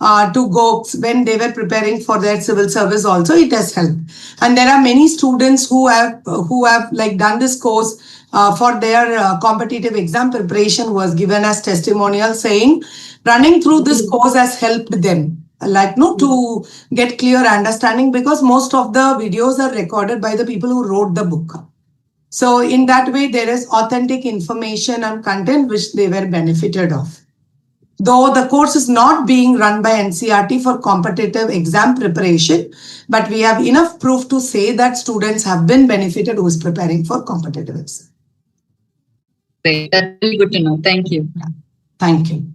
to go when they were preparing for their civil service. Also, it has helped. And there are many students who have like done this course for their competitive exam preparation, was given as testimonial saying running through this course has helped them. to get clear understanding, because most of the videos are recorded by the people who wrote the book. So in that way, there is authentic information and content which they were benefited of. Though the course is not being run by NCERT for competitive exam preparation, but we have enough proof to say that students have been benefited who is preparing for competitive exam. Great. That's really good to know. Thank you. Thank you.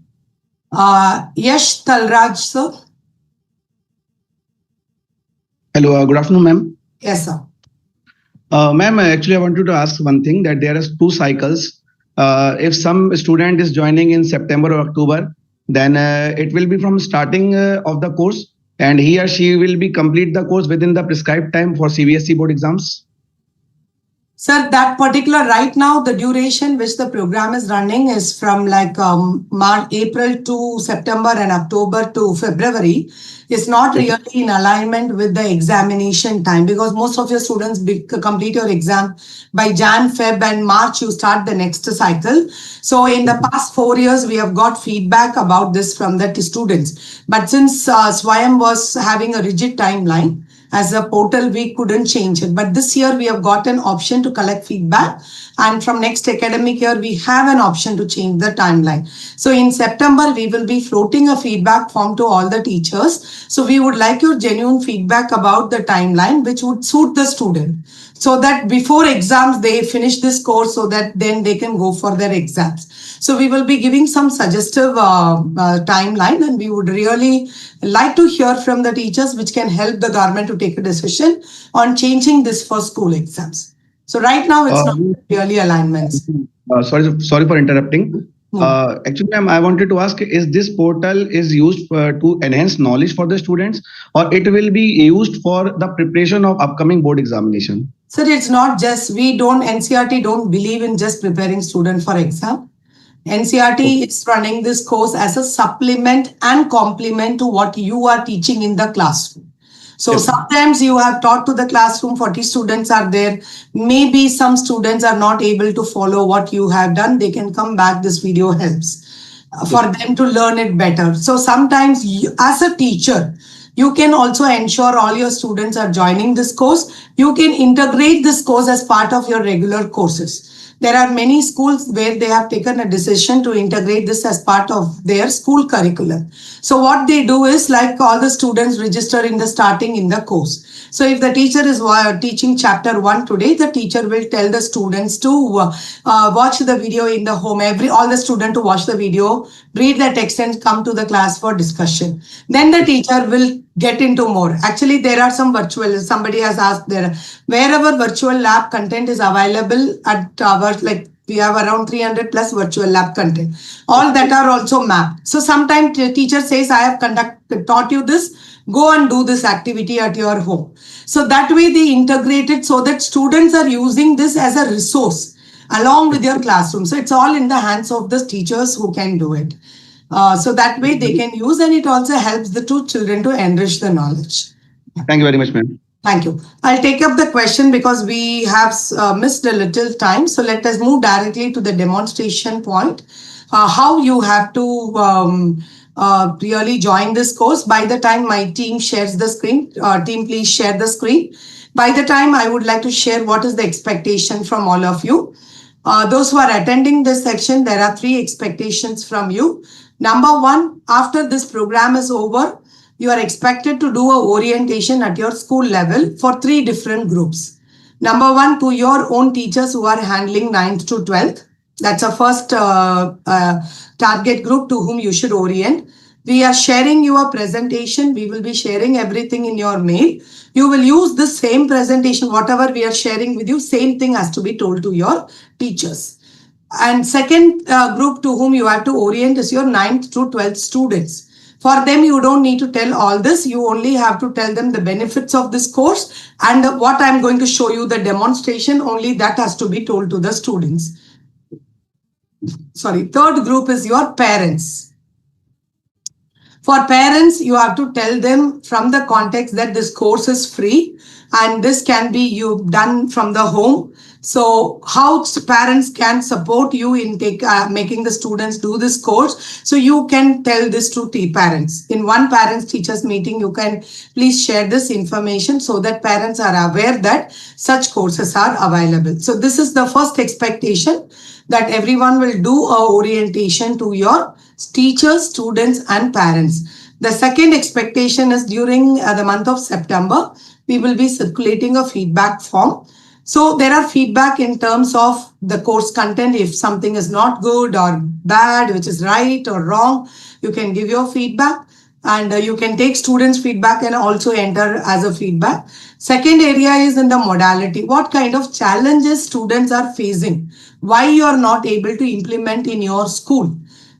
Yash Talraj, sir. Hello, good afternoon, ma'am. Yes, sir. Ma'am, actually, I wanted to ask one thing, that there are 2 cycles. If some student is joining in September or October, then it will be from starting of the course, and he or she will be complete the course within the prescribed time for CBSE board exams. Sir, that particular right now, the duration which the program is running is from April to September and October to February. Is not really in alignment with the examination time, because most of your students complete your exam by Jan, Feb and March, you start the next cycle. So in the past 4 years, we have got feedback about this from the students. But since SWAYAM was having a rigid timeline, as a portal, we couldn't change it. But this year, we have got an option to collect feedback. And from next academic year, we have an option to change the timeline. So in September, we will be floating a feedback form to all the teachers. So we would like your genuine feedback about the timeline, which would suit the student, so that before exams, they finish this course, so that then they can go for their exams. So we will be giving some suggestive timeline, and we would really like to hear from the teachers, which can help the government to take a decision on changing this for school exams. So right now, it's not really alignments. Sorry for interrupting. Actually, ma'am, I wanted to ask, is this portal is used to enhance knowledge for the students, or it will be used for the preparation of upcoming board examination? Sir, it's not just, NCERT don't believe in just preparing student for exam. NCERT is running this course as a supplement and complement to what you are teaching in the classroom. So sometimes you have taught to the classroom, 40 students are there. Maybe some students are not able to follow what you have done. They can come back. This video helps for them to learn it better. So sometimes you, as a teacher, you can also ensure all your students are joining this course. You can integrate this course as part of your regular courses. There are many schools where they have taken a decision to integrate this as part of their school curriculum. So what they do is, like, all the students register in the starting in the course. So if the teacher is teaching chapter 1 today, the teacher will tell the students to watch the video in the home. All the students to watch the video, read the text and come to the class for discussion. Then the teacher will get into more. Actually, there are some virtual, somebody has asked there, wherever virtual lab content is available at our, we have around 300 plus virtual lab content. All that are also mapped. So sometimes the teacher says, I have taught you this, go and do this activity at your home. So that way they integrate it so that students are using this as a resource along with your classroom. So it's all in the hands of the teachers who can do it. So that way they can use, and it also helps the 2 children to enrich the knowledge. Thank you very much, ma'am. Thank you. I'll take up the question because we have missed a little time. So let us move directly to the demonstration point. How you have to really join this course. By the time my team shares the screen, team, please share the screen. By the time, I would like to share what is the expectation from all of you. Those who are attending this section, there are 3 expectations from you. Number 1, after this program is over, you are expected to do an orientation at your school level for 3 different groups. Number 1, to your own teachers who are handling 9th to 12th. That's a first target group to whom you should orient. We are sharing your presentation. We will be sharing everything in your mail. You will use the same presentation, whatever we are sharing with you, same thing has to be told to your teachers. And second group to whom you have to orient is your 9th to 12th students. For them, you don't need to tell all this. You only have to tell them the benefits of this course, and what I'm going to show you, the demonstration, only that has to be told to the students. Sorry, third group is your parents. For parents, you have to tell them from the context that this course is free and this can be done from the home. So how parents can support you in making the students do this course. So you can tell this to parents. In one parents teachers meeting, you can please share this information so that parents are aware that such courses are available. So this is the first expectation, that everyone will do a orientation to your teachers, students and parents. The second expectation is during the month of September, we will be circulating a feedback form. So there are feedback in terms of the course content. If something is not good or bad, which is right or wrong, you can give your feedback, and you can take students' feedback and also enter as a feedback. Second area is in the modality. What kind of challenges students are facing? Why you are not able to implement in your school?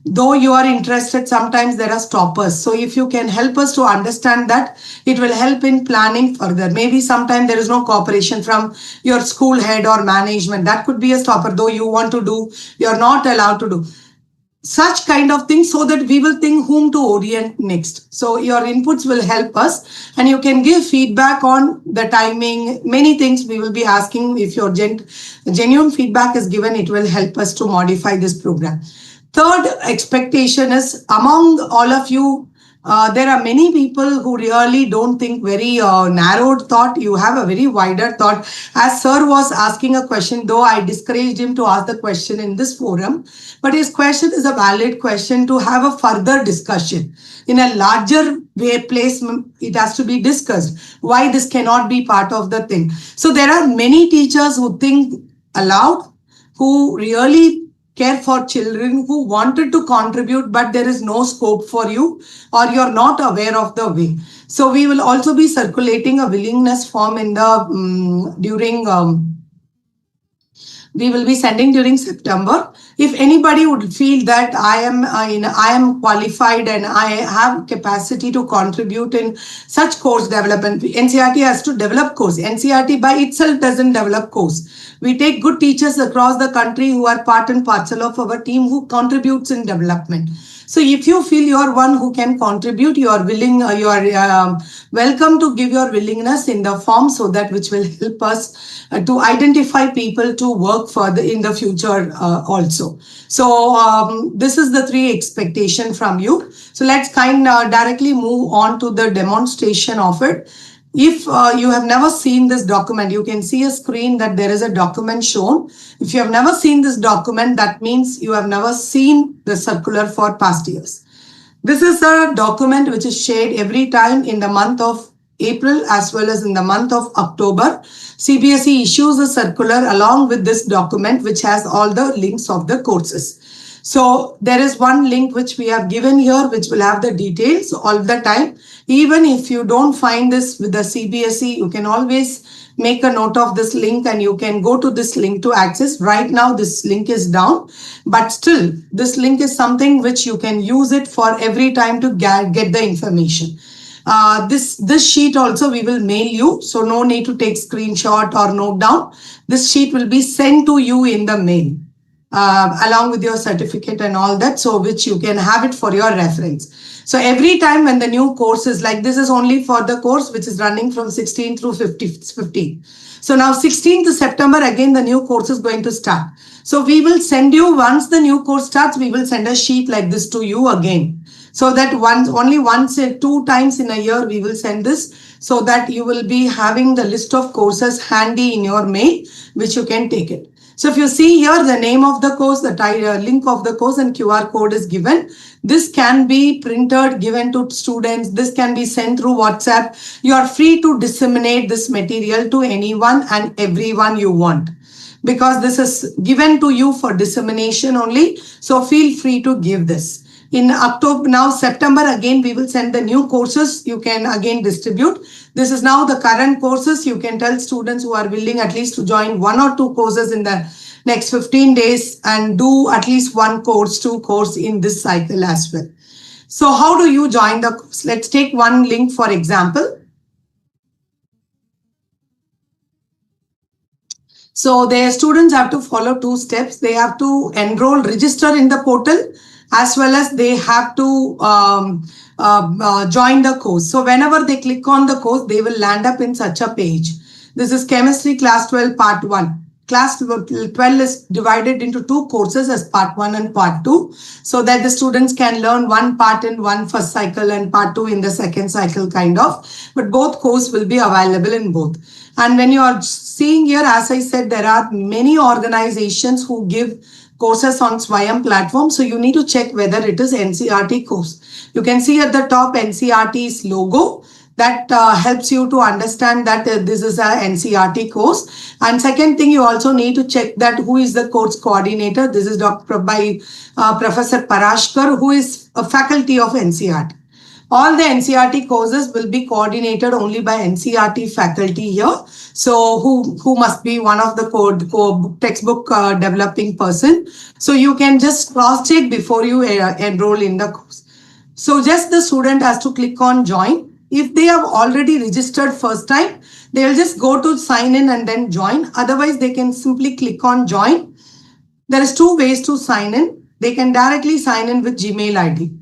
Though you are interested, sometimes there are stoppers. So if you can help us to understand that, it will help in planning further. Maybe sometime there is no cooperation from your school head or management. That could be a stopper. Though you want to do, you're not allowed to do. Such kind of things, so that we will think whom to orient next. So your inputs will help us, and you can give feedback on the timing. Many things we will be asking. If your genuine feedback is given, it will help us to modify this program. Third expectation is, among all of you, there are many people who really don't think very narrowed thought. You have a very wider thought. As sir was asking a question, though I discouraged him to ask the question in this forum, but his question is a valid question to have a further discussion. In a larger place, it has to be discussed. Why this cannot be part of the thing. So there are many teachers who think aloud, who really care for children, who wanted to contribute, but there is no scope for you, or you're not aware of the way. So we will also be circulating a willingness form in the we will be sending during September. If anybody would feel that I am qualified and I have capacity to contribute in such course development, NCERT has to develop course. NCERT by itself doesn't develop course. We take good teachers across the country who are part and parcel of our team, who contributes in development. So if you feel you are one who can contribute, you are willing, you are welcome to give your willingness in the form, so that which will help us to identify people to work further in the future also. So this is the 3 expectation from you. So let's directly move on to the demonstration of it. If you have never seen this document, you can see a screen that there is a document shown. If you have never seen this document, that means you have never seen the circular for past years. This is a document which is shared every time in the month of April as well as in the month of October. CBSE issues a circular along with this document, which has all the links of the courses. So there is one link which we have given here, which will have the details all the time. Even if you don't find this with the CBSE, you can always make a note of this link and you can go to this link to access. Right now, this link is down, but still this link is something which you can use it for every time to get the information. This sheet also we will mail you, so no need to take screenshot or note down. This sheet will be sent to you in the mail. Along with your certificate and all that, so which you can have it for your reference. So every time when the new course is like, this is only for the course which is running from 16 through 15. So now 16th September, again the new course is going to start. So we will send you, once the new course starts, we will send a sheet like this to you again. So that only once, 2 times in a year, we will send this, so that you will be having the list of courses handy in your mail, which you can take it. So if you see here, the name of the course, the link of the course and QR code is given. This can be printed, given to students. This can be sent through WhatsApp. You are free to disseminate this material to anyone and everyone you want, because this is given to you for dissemination only. So feel free to give this. In October, now September, again, we will send the new courses. You can again distribute. This is now the current courses. You can tell students who are willing at least to join 1 or 2 courses in the next 15 days and do at least 1 course, 2 course in this cycle as well. So how do you join the course? Let's take one link for example. So their students have to follow 2 steps. They have to enroll, register in the portal, as well as they have to join the course. So whenever they click on the course, they will land up in such a page. This is Chemistry Class 12 Part 1. Class 12 is divided into 2 courses as Part 1 and Part 2, so that the students can learn one part in one first cycle and Part 2 in the second cycle kind of. But both courses will be available in both. And when you are seeing here, as I said, there are many organizations who give courses on SWAYAM platform. So you need to check whether it is NCERT course. You can see at the top NCERT's logo. That helps you to understand that this is a NCERT course. And second thing, you also need to check that who is the course coordinator. This is Professor Parashkar, who is a faculty of NCERT. All the NCERT courses will be coordinated only by NCERT faculty here. So who must be one of the textbook developing person. So you can just cross-check before you enroll in the course. So just the student has to click on join. If they have already registered first time, they will just go to sign in and then join. Otherwise, they can simply click on join. There is 2 ways to sign in. They can directly sign in with Gmail ID.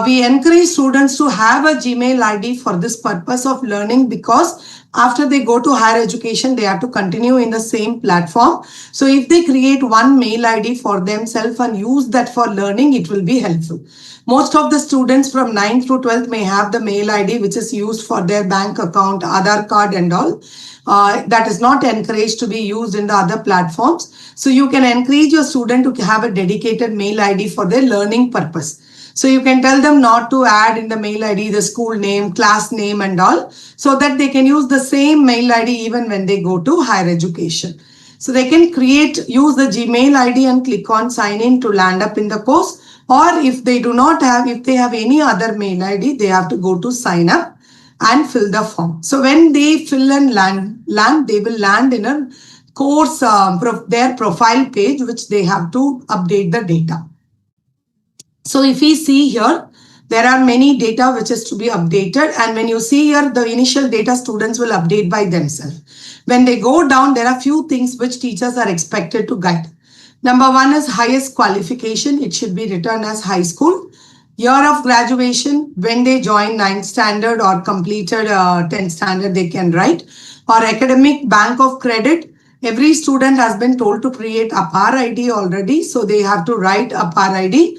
We encourage students to have a Gmail ID for this purpose of learning, because after they go to higher education, they have to continue in the same platform. So if they create one mail ID for themselves and use that for learning, it will be helpful. Most of the students from 9th through 12th may have the mail ID which is used for their bank account, Aadhaar card and all. That is not encouraged to be used in the other platforms. So you can encourage your student to have a dedicated mail ID for their learning purpose. So you can tell them not to add in the mail ID the school name, class name and all, so that they can use the same mail ID even when they go to higher education. So they can use the Gmail ID and click on sign in to land up in the course. Or if they do not have, if they have any other mail ID, they have to go to sign up and fill the form. So when they fill and land, they will land in a course, their profile page, which they have to update the data. So if we see here, there are many data which is to be updated. And when you see here, the initial data students will update by themselves. When they go down, there are few things which teachers are expected to guide. Number 1 is highest qualification. It should be written as high school. Year of graduation, when they join 9th standard or completed 10th standard, they can write. Or academic bank of credit. Every student has been told to create a PAR ID already. So they have to write a PAR ID.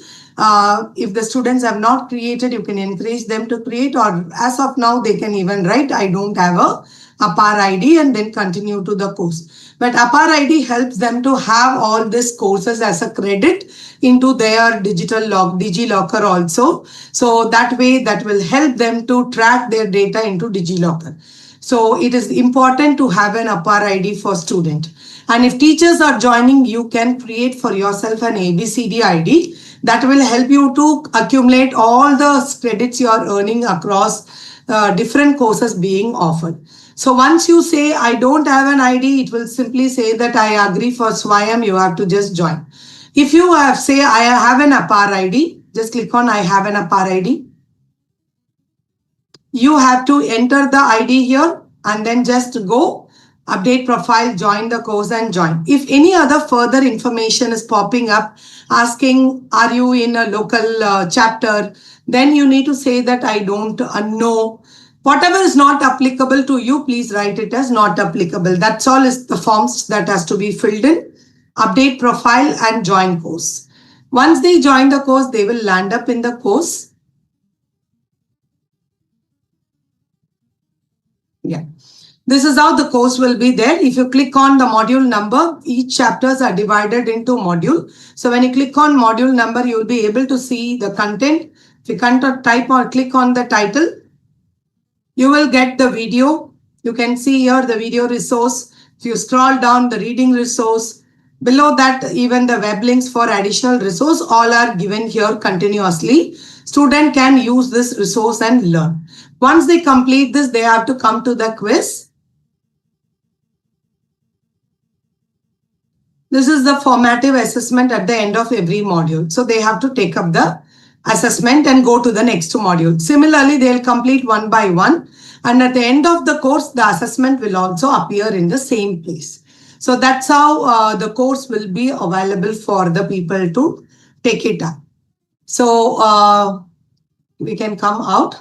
If the students have not created, you can encourage them to create, or as of now, they can even write, I don't have a PAR ID, and then continue to the course. But PAR ID helps them to have all these courses as a credit into their DigiLocker also. So that way, that will help them to track their data into DigiLocker. So it is important to have an PAR ID for student. And if teachers are joining, you can create for yourself an ABCD ID. That will help you to accumulate all the credits you are earning across different courses being offered. So once you say, I don't have an ID, it will simply say that I agree for SWAYAM, you have to just join. If you say, I have an PAR ID, just click on I have an PAR ID. You have to enter the ID here and then just go. Update profile, join the course and join. If any other further information is popping up, asking, are you in a local chapter, then you need to say that I don't know. Whatever is not applicable to you, please write it as not applicable. That's all is the forms that has to be filled in. Update profile and join course. Once they join the course, they will land up in the course. Yeah. This is how the course will be there. If you click on the module number, each chapters are divided into module. So when you click on module number, you will be able to see the content. If you can't type or click on the title, you will get the video. You can see here the video resource. If you scroll down, the reading resource. Below that, even the web links for additional resource, all are given here continuously. Student can use this resource and learn. Once they complete this, they have to come to the quiz. This is the formative assessment at the end of every module. So they have to take up the assessment and go to the next module. Similarly, they'll complete one by one. And at the end of the course, the assessment will also appear in the same place. So that's how the course will be available for the people to take it up. So we can come out.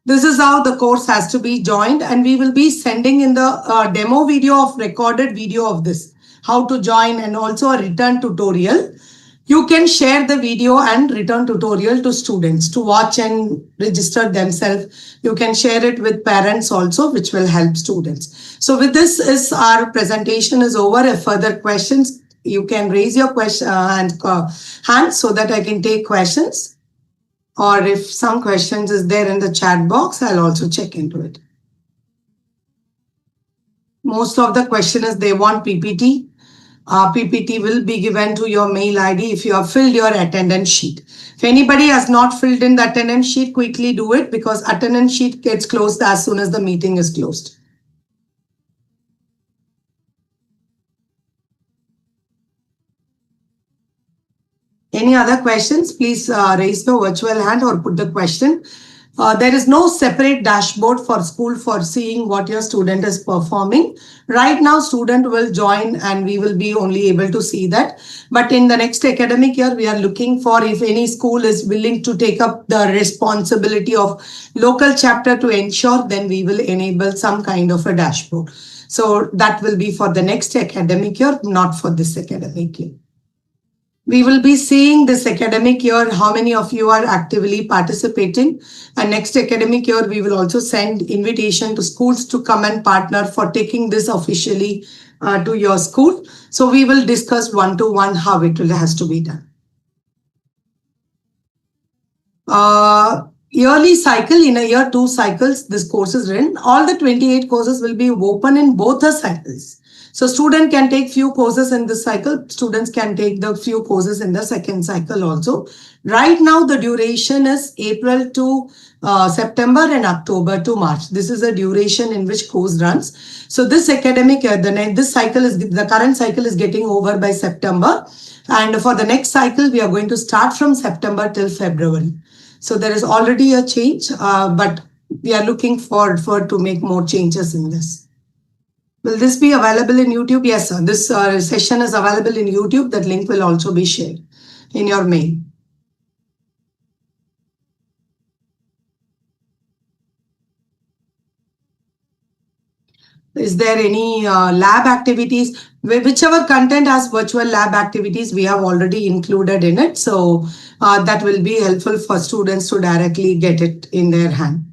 This is how the course has to be joined, and we will be sending in the demo video of recorded video of this, how to join, and also a written tutorial. You can share the video and written tutorial to students to watch and register themselves. You can share it with parents also, which will help students. So with this, our presentation is over. If further questions, you can raise your question hand so that I can take questions. Or if some questions is there in the chat box, I'll also check into it. Most of the question is they want PPT. PPT will be given to your mail ID if you have filled your attendance sheet. If anybody has not filled in the attendance sheet, quickly do it, because attendance sheet gets closed as soon as the meeting is closed. Any other questions? Please raise the virtual hand or put the question. There is no separate dashboard for school for seeing what your student is performing. Right now, student will join and we will be only able to see that. But in the next academic year, we are looking for if any school is willing to take up the responsibility of local chapter to ensure, then we will enable some kind of a dashboard. So that will be for the next academic year, not for this academic year. We will be seeing this academic year how many of you are actively participating, and next academic year we will also send invitation to schools to come and partner for taking this officially to your school. So we will discuss one-to-one how it has to be done. Yearly cycle, in a year 2 cycles, this course is written. All the 28 courses will be open in both the cycles. So student can take few courses in this cycle. Students can take the few courses in the second cycle also. Right now, the duration is April to September and October to March. This is a duration in which course runs. So this academic year, the current cycle is getting over by September. And for the next cycle, we are going to start from September till February. So there is already a change, but we are looking forward to make more changes in this. Will this be available in YouTube? Yes, sir. This session is available in YouTube. That link will also be shared in your mail. Is there any lab activities? Whichever content has virtual lab activities, we have already included in it. So that will be helpful for students to directly get it in their hand.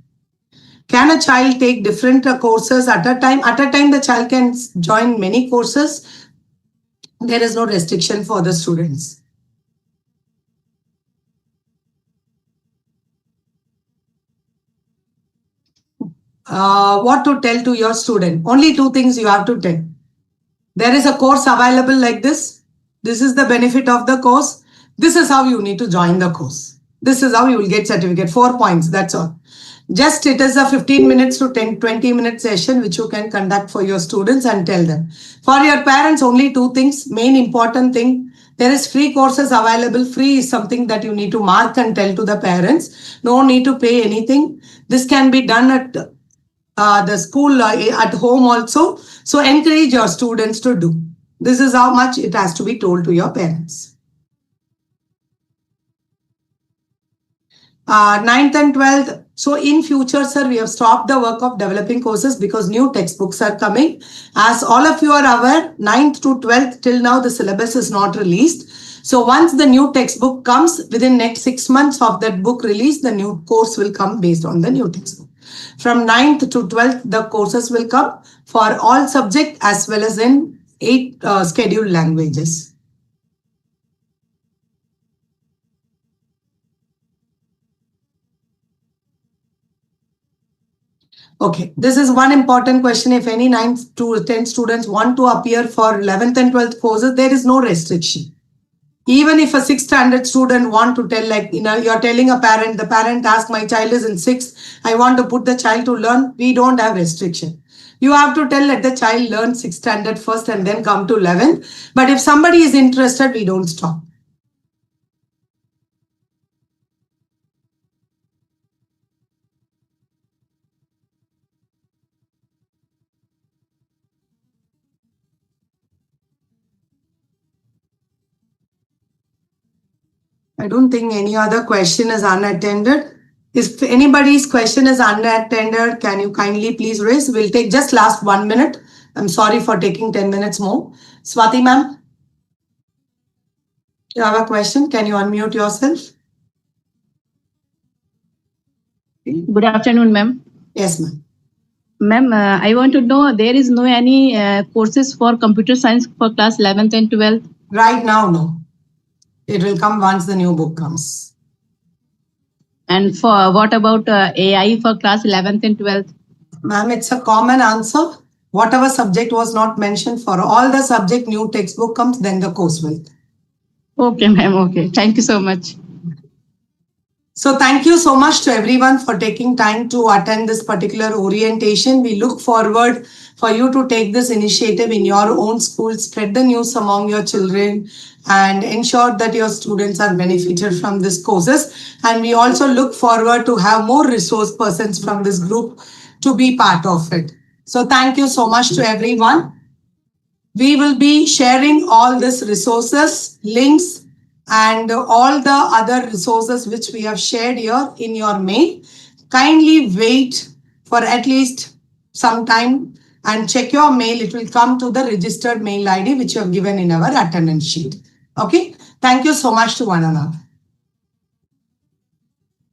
Can a child take different courses at a time? At a time, the child can join many courses. There is no restriction for the students. What to tell to your student? Only 2 things you have to tell. There is a course available like this. This is the benefit of the course. This is how you need to join the course. This is how you will get certificate. 4 points, that's all. Just it is a 15 minutes to 20 minute session which you can conduct for your students and tell them. For your parents, only 2 things. Main important thing, there is free courses available. Free is something that you need to mark and tell to the parents. No need to pay anything. This can be done at the school, at home also. So encourage your students to do. This is how much it has to be told to your parents. 9th and 12th. So in future, sir, we have stopped the work of developing courses because new textbooks are coming. As all of you are aware, 9th to 12th, till now the syllabus is not released. So once the new textbook comes, within next 6 months of that book release, the new course will come based on the new textbook. From 9th to 12th, the courses will come for all subjects as well as in 8 scheduled languages. Okay, this is one important question. If any 9th to 10th students want to appear for 11th and 12th courses, there is no restriction. Even if a 6th standard student want to tell, like, you're telling a parent, the parent asks, my child is in 6th, I want to put the child to learn, we don't have restriction. You have to tell, let the child learn 6th standard first and then come to 11th. But if somebody is interested, we don't stop. I don't think any other question is unattended. If anybody's question is unattended, can you kindly please raise? We'll take just last 1 minute. I'm sorry for taking 10 minutes more. Swati ma'am, you have a question? Can you unmute yourself? Good afternoon, ma'am. Yes, ma'am. Ma'am, I want to know there is no any courses for computer science for class 11th and 12th? Right now, no. It will come once the new book comes. And for what about AI for class 11th and 12th? Ma'am, it's a common answer. Whatever subject was not mentioned, for all the subject new textbook comes, then the course will. Okay, ma'am. Okay. Thank you so much. So thank you so much to everyone for taking time to attend this particular orientation. We look forward for you to take this initiative in your own school, spread the news among your children, and ensure that your students are benefited from these courses. And we also look forward to have more resource persons from this group to be part of it. So thank you so much to everyone. We will be sharing all these resources, links, and all the other resources which we have shared here in your mail. Kindly wait for at least some time and check your mail. It will come to the registered mail ID which you have given in our attendance sheet. Okay. Thank you so much to one another.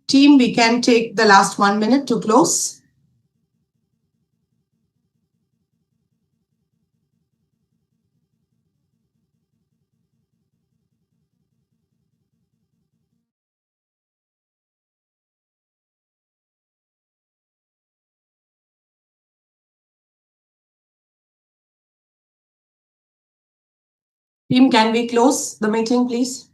Team, we can take the last 1 minute to close. Team, can we close the meeting, please?